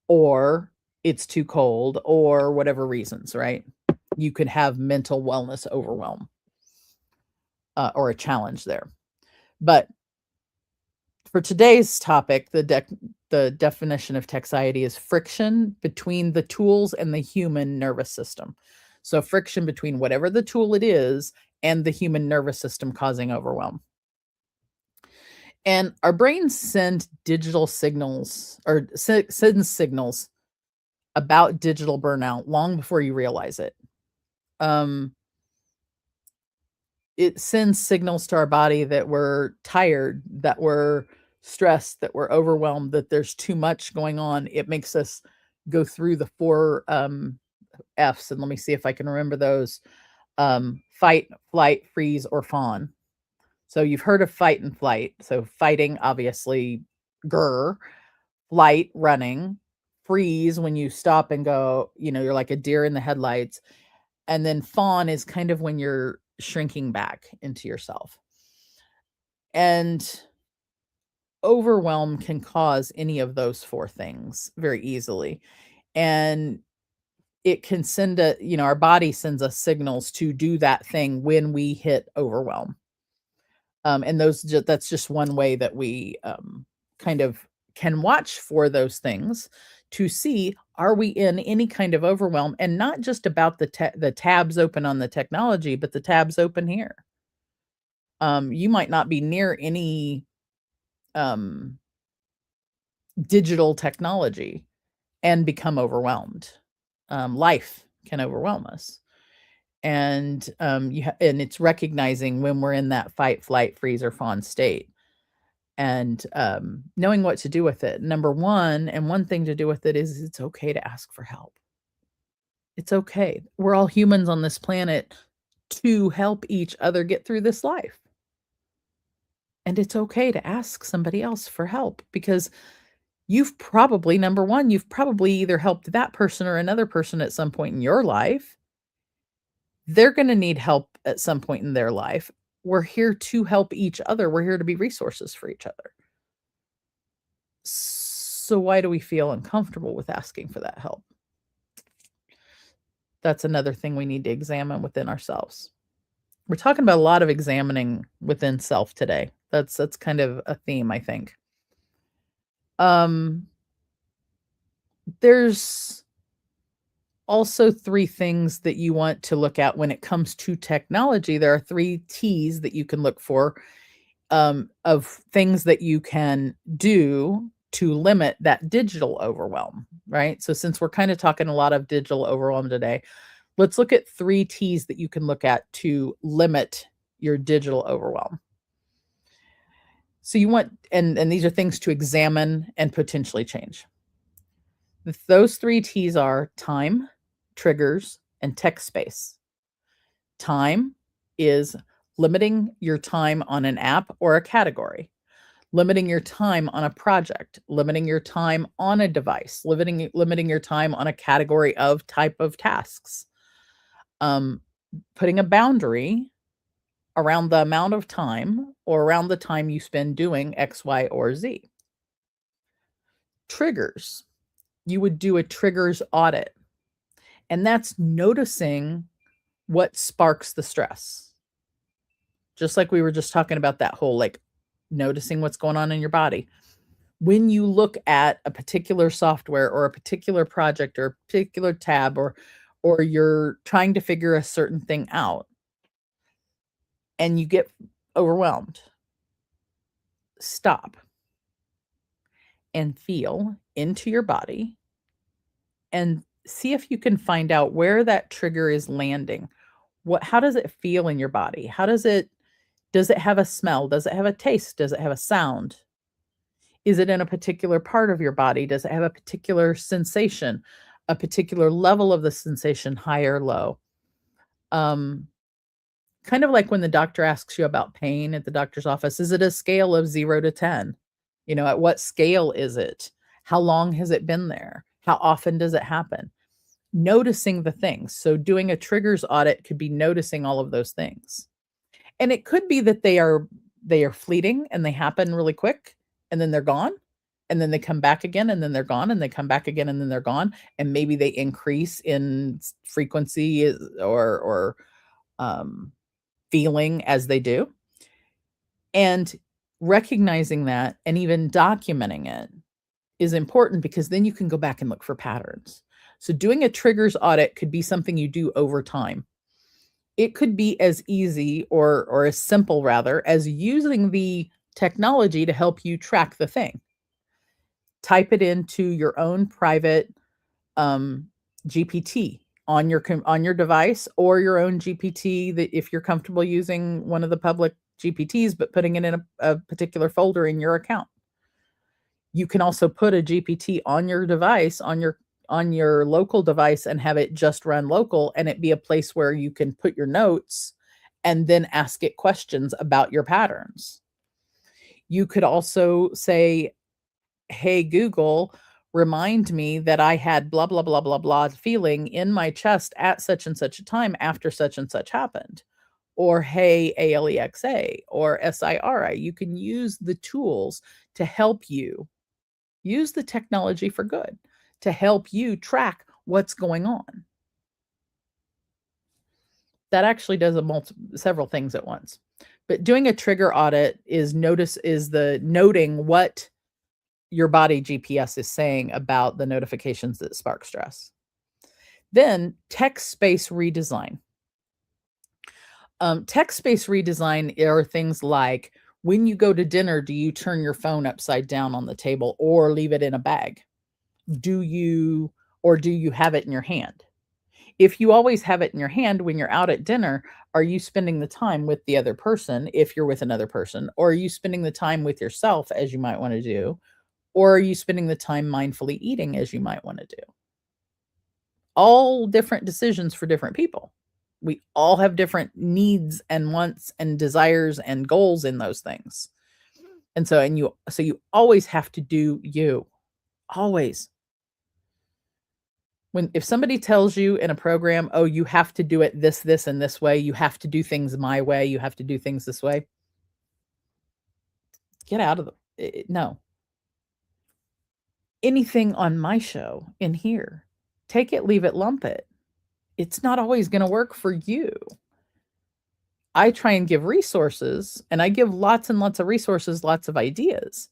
or it's too cold or whatever reasons, right? You could have mental wellness overwhelm or a challenge there. But for today's topic, the definition of Techxiety is friction between the tools and the human nervous system. So friction between whatever the tool it is and the human nervous system causing overwhelm. And our brains send digital signals, or send signals about digital burnout long before you realize it. It sends signals to our body that we're tired, that we're stressed, that we're overwhelmed, that there's too much going on. It makes us go through the 4 F's, and let me see if I can remember those. Fight, flight, freeze, or fawn. So you've heard of fight and flight. So fighting, obviously, grr. Flight, running. Freeze, when you stop and go, you're like a deer in the headlights. And then fawn is kind of when you're shrinking back into yourself. And overwhelm can cause any of those 4 things very easily. And it can send our body sends us signals to do that thing when we hit overwhelm. And that's just one way that we kind of can watch for those things to see, are we in any kind of overwhelm, and not just about the tabs open on the technology, but the tabs open here. You might not be near any digital technology and become overwhelmed. Life can overwhelm us. And and it's recognizing when we're in that fight, flight, freeze, or fawn state, and knowing what to do with it. Number one thing to do with it is it's okay to ask for help. It's okay. We're all humans on this planet to help each other get through this life. And it's okay to ask somebody else for help because you've probably, number one, you've probably either helped that person or another person at some point in your life. They're going to need help at some point in their life. We're here to help each other. We're here to be resources for each other. So why do we feel uncomfortable with asking for that help? That's another thing we need to examine within ourselves. We're talking about a lot of examining within self today. That's kind of a theme, I think. There's also 3 things that you want to look at when it comes to technology. There are 3 T's that you can look for, of things that you can do to limit that digital overwhelm, right? So since we're kind of talking a lot of digital overwhelm today, let's look at 3 T's that you can look at to limit your digital overwhelm. So you want, and these are things to examine and potentially change. Those 3 T's are time, triggers, and tech space. Time is limiting your time on an app or a category, limiting your time on a project, limiting your time on a device, limiting your time on a category of type of tasks. Putting a boundary around the amount of time or around the time you spend doing X, Y, or Z. Triggers. You would do a triggers audit, and that's noticing what sparks the stress. Just like we were just talking about that whole, like, noticing what's going on in your body. When you look at a particular software or a particular project or a particular tab, or you're trying to figure a certain thing out and you get overwhelmed, stop and feel into your body and see if you can find out where that trigger is landing. How does it feel in your body? Does it have a smell? Does it have a taste? Does it have a sound? Is it in a particular part of your body? Does it have a particular sensation, a particular level of the sensation, high or low? Kind of like when the doctor asks you about pain at the doctor's office, is it a scale of 0 to 10? At what scale is it? How long has it been there? How often does it happen? Noticing the things. So doing a triggers audit could be noticing all of those things. And it could be that they are fleeting and they happen really quick and then they're gone and then they come back again and then they're gone and they come back again and then they're gone. And maybe they increase in frequency or feeling as they do. And recognizing that and even documenting it is important because then you can go back and look for patterns. So doing a triggers audit could be something you do over time. It could be as easy or as simple rather as using the technology to help you track the thing. Type it into your own private GPT on your device, or your own GPT that if you're comfortable using one of the public GPTs, but putting it in a particular folder in your account. You can also put a GPT on your device, on your local device, and have it just run local, and it be a place where you can put your notes and then ask it questions about your patterns. You could also say, hey, Google, remind me that I had blah, blah, blah, blah, blah feeling in my chest at such and such a time after such and such happened. Or, hey, ALEXA or SIRI. You can use the tools to help you use the technology for good, to help you track what's going on. That actually does several things at once. But doing a trigger audit is noting what your body GPS is saying about the notifications that spark stress. Then tech space redesign. Tech space redesign are things like, when you go to dinner, do you turn your phone upside down on the table or leave it in a bag? Do you have it in your hand? If you always have it in your hand when you're out at dinner, are you spending the time with the other person if you're with another person? Or are you spending the time with yourself as you might want to do? Or are you spending the time mindfully eating as you might want to do? all different decisions for different people. We all have different needs and wants and desires and goals in those things. And so you always have to do you. Always. If somebody tells you in a program, oh, you have to do it this, and this way, you have to do things my way, you have to do things this way, get out of no. Anything on my show in here, take it, leave it, lump it. It's not always going to work for you. I try and give resources, and I give lots and lots of resources, lots of ideas.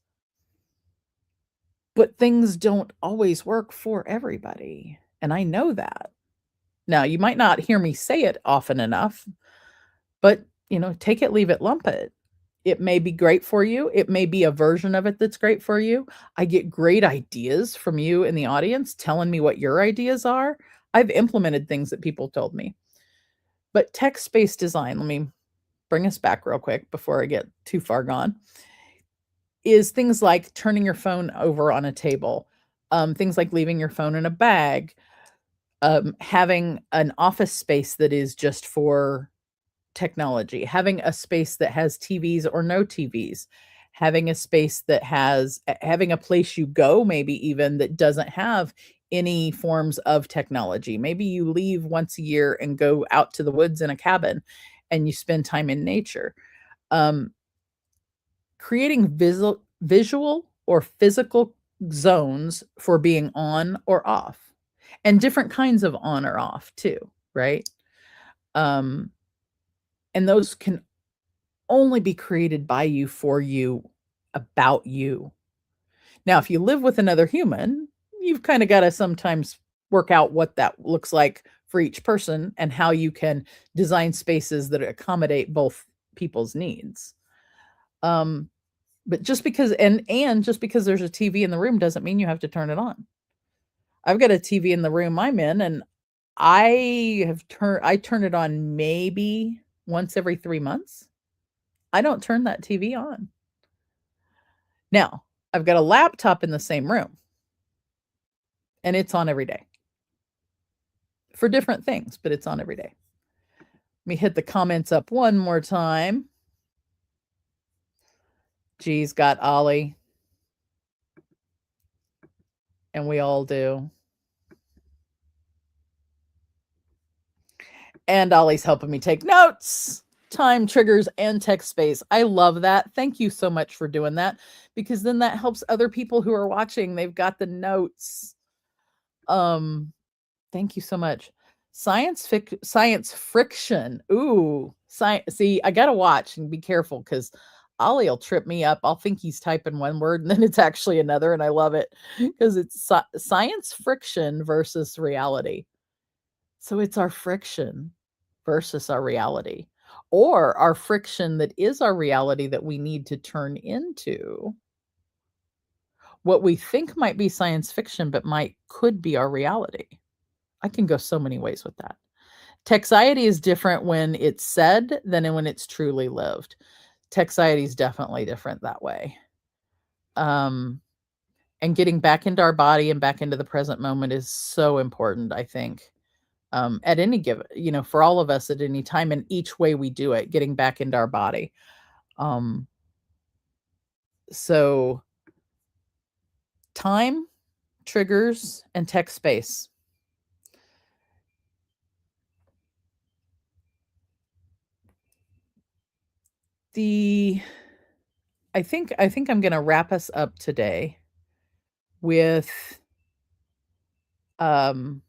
But things don't always work for everybody. And I know that. Now, you might not hear me say it often enough, but, take it, leave it, lump it. It may be great for you. It may be a version of it that's great for you. I get great ideas from you in the audience telling me what your ideas are. I've implemented things that people told me. But text-based design, let me bring us back real quick before I get too far gone, is things like turning your phone over on a table, things like leaving your phone in a bag, having an office space that is just for technology, having a space that has TVs or no TVs, having a space that having a place you go, maybe even that doesn't have any forms of technology. Maybe you leave once a year and go out to the woods in a cabin and you spend time in nature. Creating visual or physical zones for being on or off, and different kinds of on or off too, right? And those can only be created by you, for you, about you. Now, if you live with another human, you've kind of got to sometimes work out what that looks like for each person and how you can design spaces that accommodate both people's needs. But just because just because there's a TV in the room doesn't mean you have to turn it on. I've got a TV in the room I'm in, and I turn it on maybe once every 3 months. I don't turn that TV on. Now, I've got a laptop in the same room, and it's on every day for different things, but it's on every day. Let me hit the comments up one more time. G's got Ollie, and we all do. And Ollie's helping me take notes. Time, triggers, and text space. I love that. Thank you so much for doing that, because then that helps other people who are watching. They've got the notes. Thank you so much. Science friction. Ooh, see, I gotta watch and be careful, because Ollie will trip me up. I'll think he's typing one word and then it's actually another, and I love it because it's science friction versus reality. So it's our friction versus our reality, or our friction that is our reality that we need to turn into what we think might be science fiction, but could be our reality. I can go so many ways with that. Techxiety is different when it's said than when it's truly lived. Techxiety is definitely different that way. And getting back into our body and back into the present moment is so important, I think. At any given, for all of us at any time, and each way we do it, getting back into our body. So time, triggers, and text space. I think I'm going to wrap us up today with one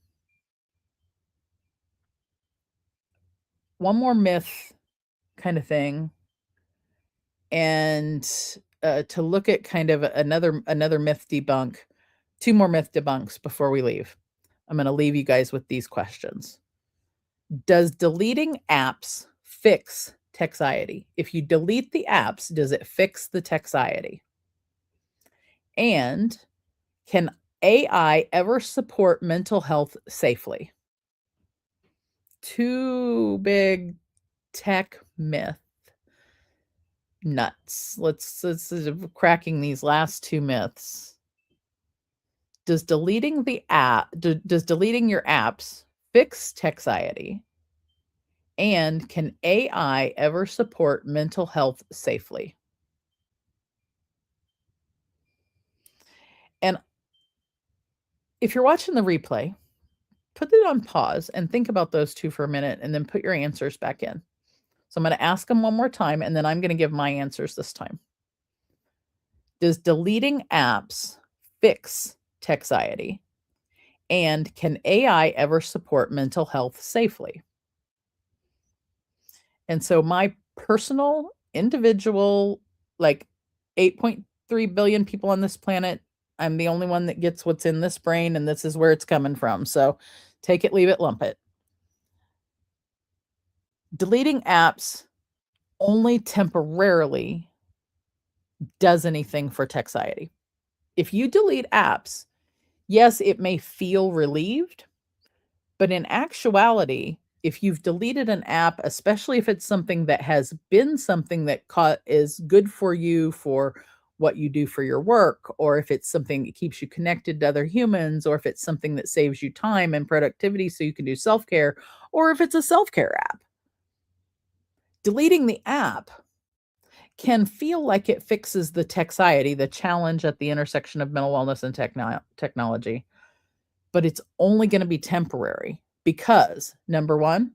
more myth kind of thing, and to look at kind of another myth debunk, 2 more myth debunks before we leave. I'm going to leave you guys with these questions. Does deleting apps fix Techxiety? If you delete the apps, does it fix the Techxiety? And can AI ever support mental health safely? 2 big tech myth nuts. Let's cracking these last 2 myths. Does deleting your apps fix Techxiety? And can AI ever support mental health safely? And if you're watching the replay, put it on pause and think about those two for a minute and then put your answers back in. So I'm going to ask them one more time and then I'm going to give my answers this time. Does deleting apps fix Techxiety? And can AI ever support mental health safely? And so my personal, individual, like 8.3 billion people on this planet, I'm the only one that gets what's in this brain, and this is where it's coming from. So take it, leave it, lump it. Deleting apps only temporarily does anything for Techxiety. If you delete apps, yes, it may feel relieved, but in actuality, if you've deleted an app, especially if it's something that has been something that is good for you for what you do for your work, or if it's something that keeps you connected to other humans, or if it's something that saves you time and productivity so you can do self-care, or if it's a self-care app, deleting the app can feel like it fixes the Techxiety, the challenge at the intersection of mental wellness and technology, but it's only going to be temporary because, number one,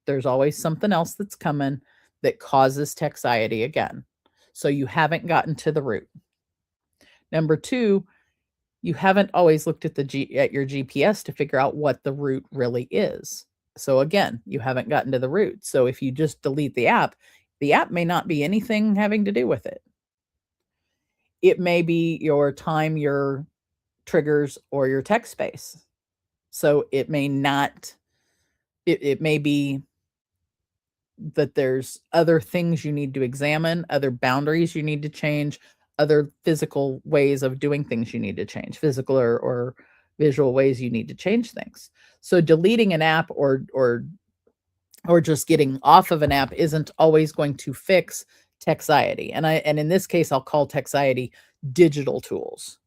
there's always something else that's coming that causes Techxiety again. So you haven't gotten to the root. Number two, you haven't always looked at your GPS to figure out what the root really is. So again, you haven't gotten to the root. So if you just delete the app may not be anything having to do with it. It may be your time, your triggers, or your tech space. So it may not, it may be that there's other things you need to examine, other boundaries you need to change, other physical ways of doing things you need to change, physical or visual ways you need to change things. So deleting an app or just getting off of an app isn't always going to fix Techxiety. And in this case, I'll call Techxiety digital tools.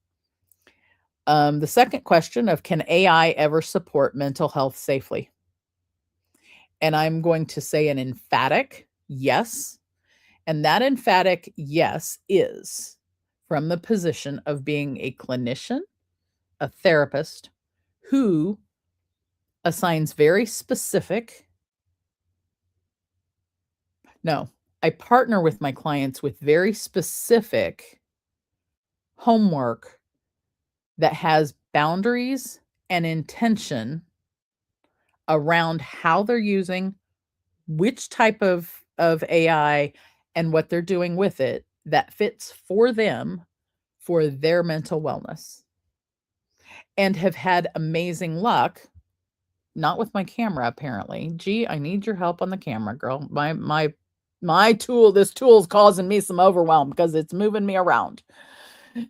The second question of can AI ever support mental health safely? And I'm going to say an emphatic yes. And that emphatic yes is from the position of being a clinician, a therapist who assigns I partner with my clients with very specific homework that has boundaries and intention around how they're using, which type of AI and what they're doing with it that fits for them for their mental wellness. And have had amazing luck, not with my camera apparently. Gee, I need your help on the camera, girl. My tool, this tool's causing me some overwhelm because it's moving me around.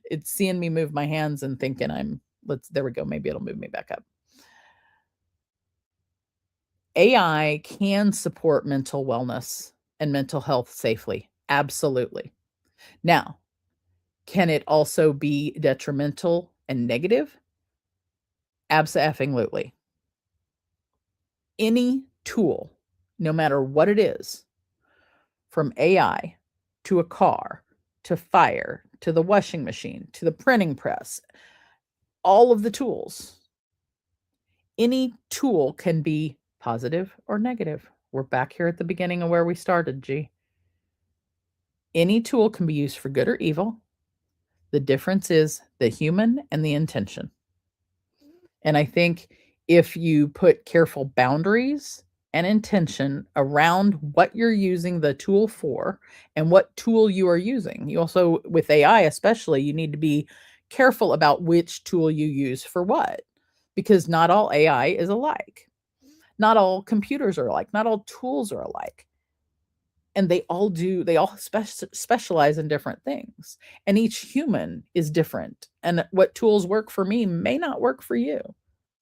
It's seeing me move my hands and thinking there we go. Maybe it'll move me back up. AI can support mental wellness and mental health safely. Absolutely. Now, can it also be detrimental and negative? Abso-effing-lutely. Any tool, no matter what it is, from AI to a car, to fire, to the washing machine, to the printing press, all of the tools, any tool can be positive or negative. We're back here at the beginning of where we started, G. Any tool can be used for good or evil. The difference is the human and the intention. And I think if you put careful boundaries and intention around what you're using the tool for and what tool you are using, you also, with AI especially, you need to be careful about which tool you use for what, because not all AI is alike. Not all computers are alike. Not all tools are alike. And they all specialize in different things. And each human is different. And what tools work for me may not work for you.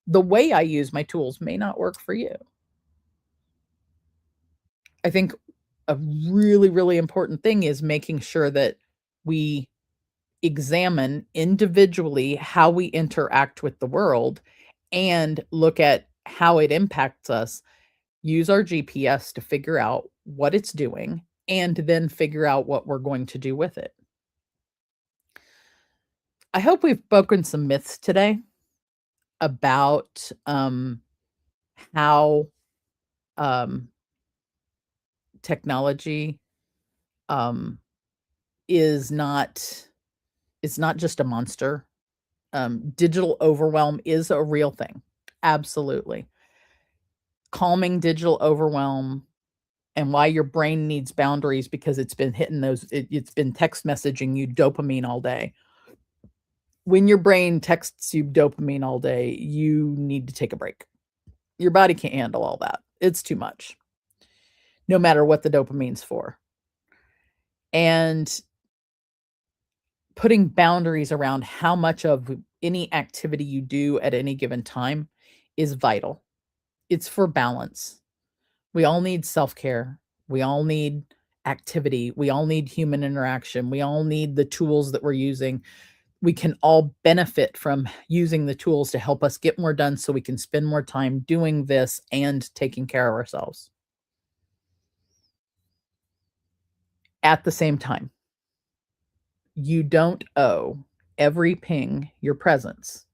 The way I use my tools may not work for you. I think a really, really important thing is making sure that we examine individually how we interact with the world and look at how it impacts us, use our GPS to figure out what it's doing, and then figure out what we're going to do with it. I hope we've broken some myths today about how technology is not, it's not just a monster. Digital overwhelm is a real thing. Absolutely. Calming digital overwhelm and why your brain needs boundaries, because it's been hitting those, it's been text messaging you dopamine all day. When your brain texts you dopamine all day, you need to take a break. Your body can't handle all that. It's too much, no matter what the dopamine's for. And putting boundaries around how much of any activity you do at any given time is vital. It's for balance. We all need self-care. We all need activity. We all need human interaction. We all need the tools that we're using. We can all benefit from using the tools to help us get more done so we can spend more time doing this and taking care of ourselves. At the same time, you don't owe every ping your presence.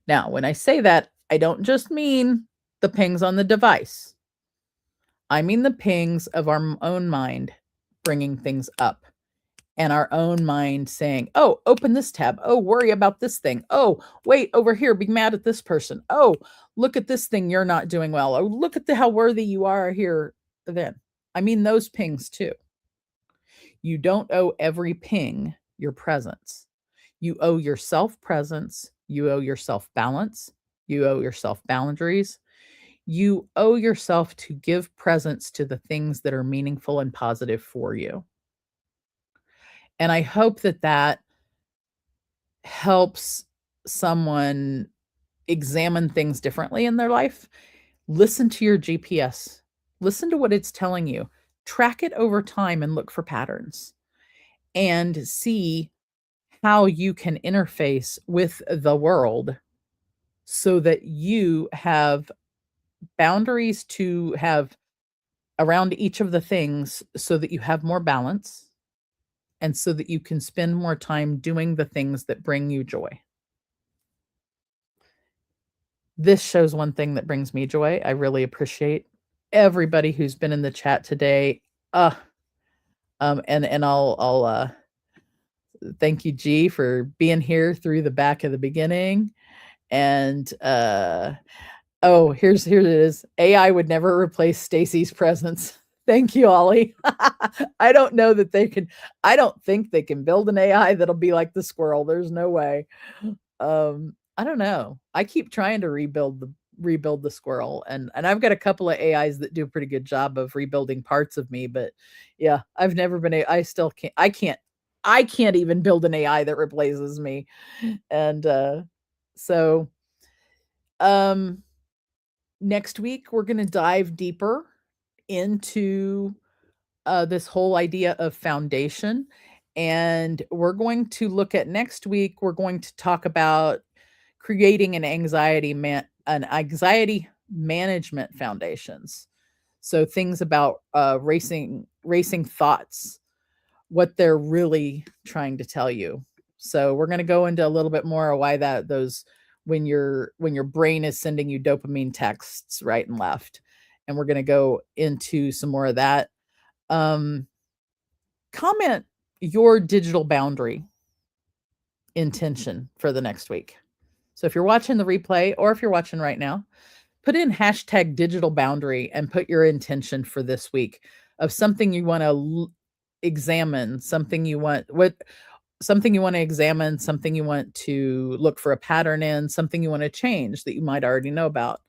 Now, when I say that, I don't just mean the pings on the device. I mean the pings of our own mind bringing things up, and our own mind saying, oh, open this tab. Oh, worry about this thing. Oh, wait, over here, be mad at this person. Oh, look at this thing you're not doing well. Oh, look at how worthy you are here then. I mean those pings too. You don't owe every ping your presence. You owe yourself presence. You owe yourself balance. You owe yourself boundaries. You owe yourself to give presence to the things that are meaningful and positive for you. And I hope that that helps someone examine things differently in their life. Listen to your GPS. Listen to what it's telling you. Track it over time and look for patterns and see how you can interface with the world so that you have boundaries to have around each of the things so that you have more balance and so that you can spend more time doing the things that bring you joy. This shows one thing that brings me joy. I really appreciate everybody who's been in the chat today. And I'll thank you, G, for being here through the back of the beginning. And oh, here it is. AI would never replace Stacy's presence. Thank you, Ollie. I don't know that they can. I don't think they can build an AI that'll be like the squirrel. There's no way. I don't know. I keep trying to rebuild the squirrel, and I've got a couple of AIs that do a pretty good job of rebuilding parts of me, but yeah, I've never been I still can't. I can't even build an AI that replaces me. And so next week we're going to dive deeper into this whole idea of foundation, and we're going to look at next week. We're going to talk about creating an anxiety management foundations. So things about racing thoughts, what they're really trying to tell you. So we're going to go into a little bit more of why those when your brain is sending you dopamine texts right and left. And we're going to go into some more of that. Comment your digital boundary intention for the next week. So if you're watching the replay or if you're watching right now, put in hashtag digital boundary and put your intention for this week of something you want to examine, something you want to examine, something you want to look for a pattern in, something you want to change that you might already know about.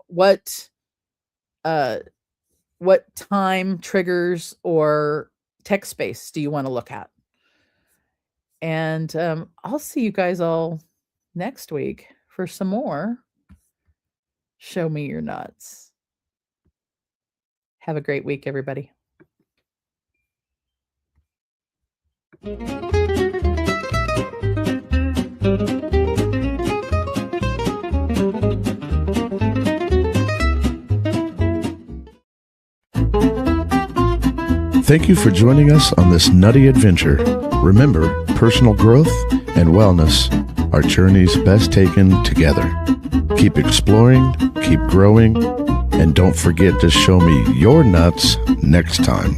What time triggers or tech space do you want to look at? And I'll see you guys all next week for some more Show Me Your Nuts. Have a great week, everybody. Thank you for joining us on this nutty adventure. Remember, personal growth and wellness are journeys best taken together. Keep exploring, keep growing, and don't forget to show me your nuts next time.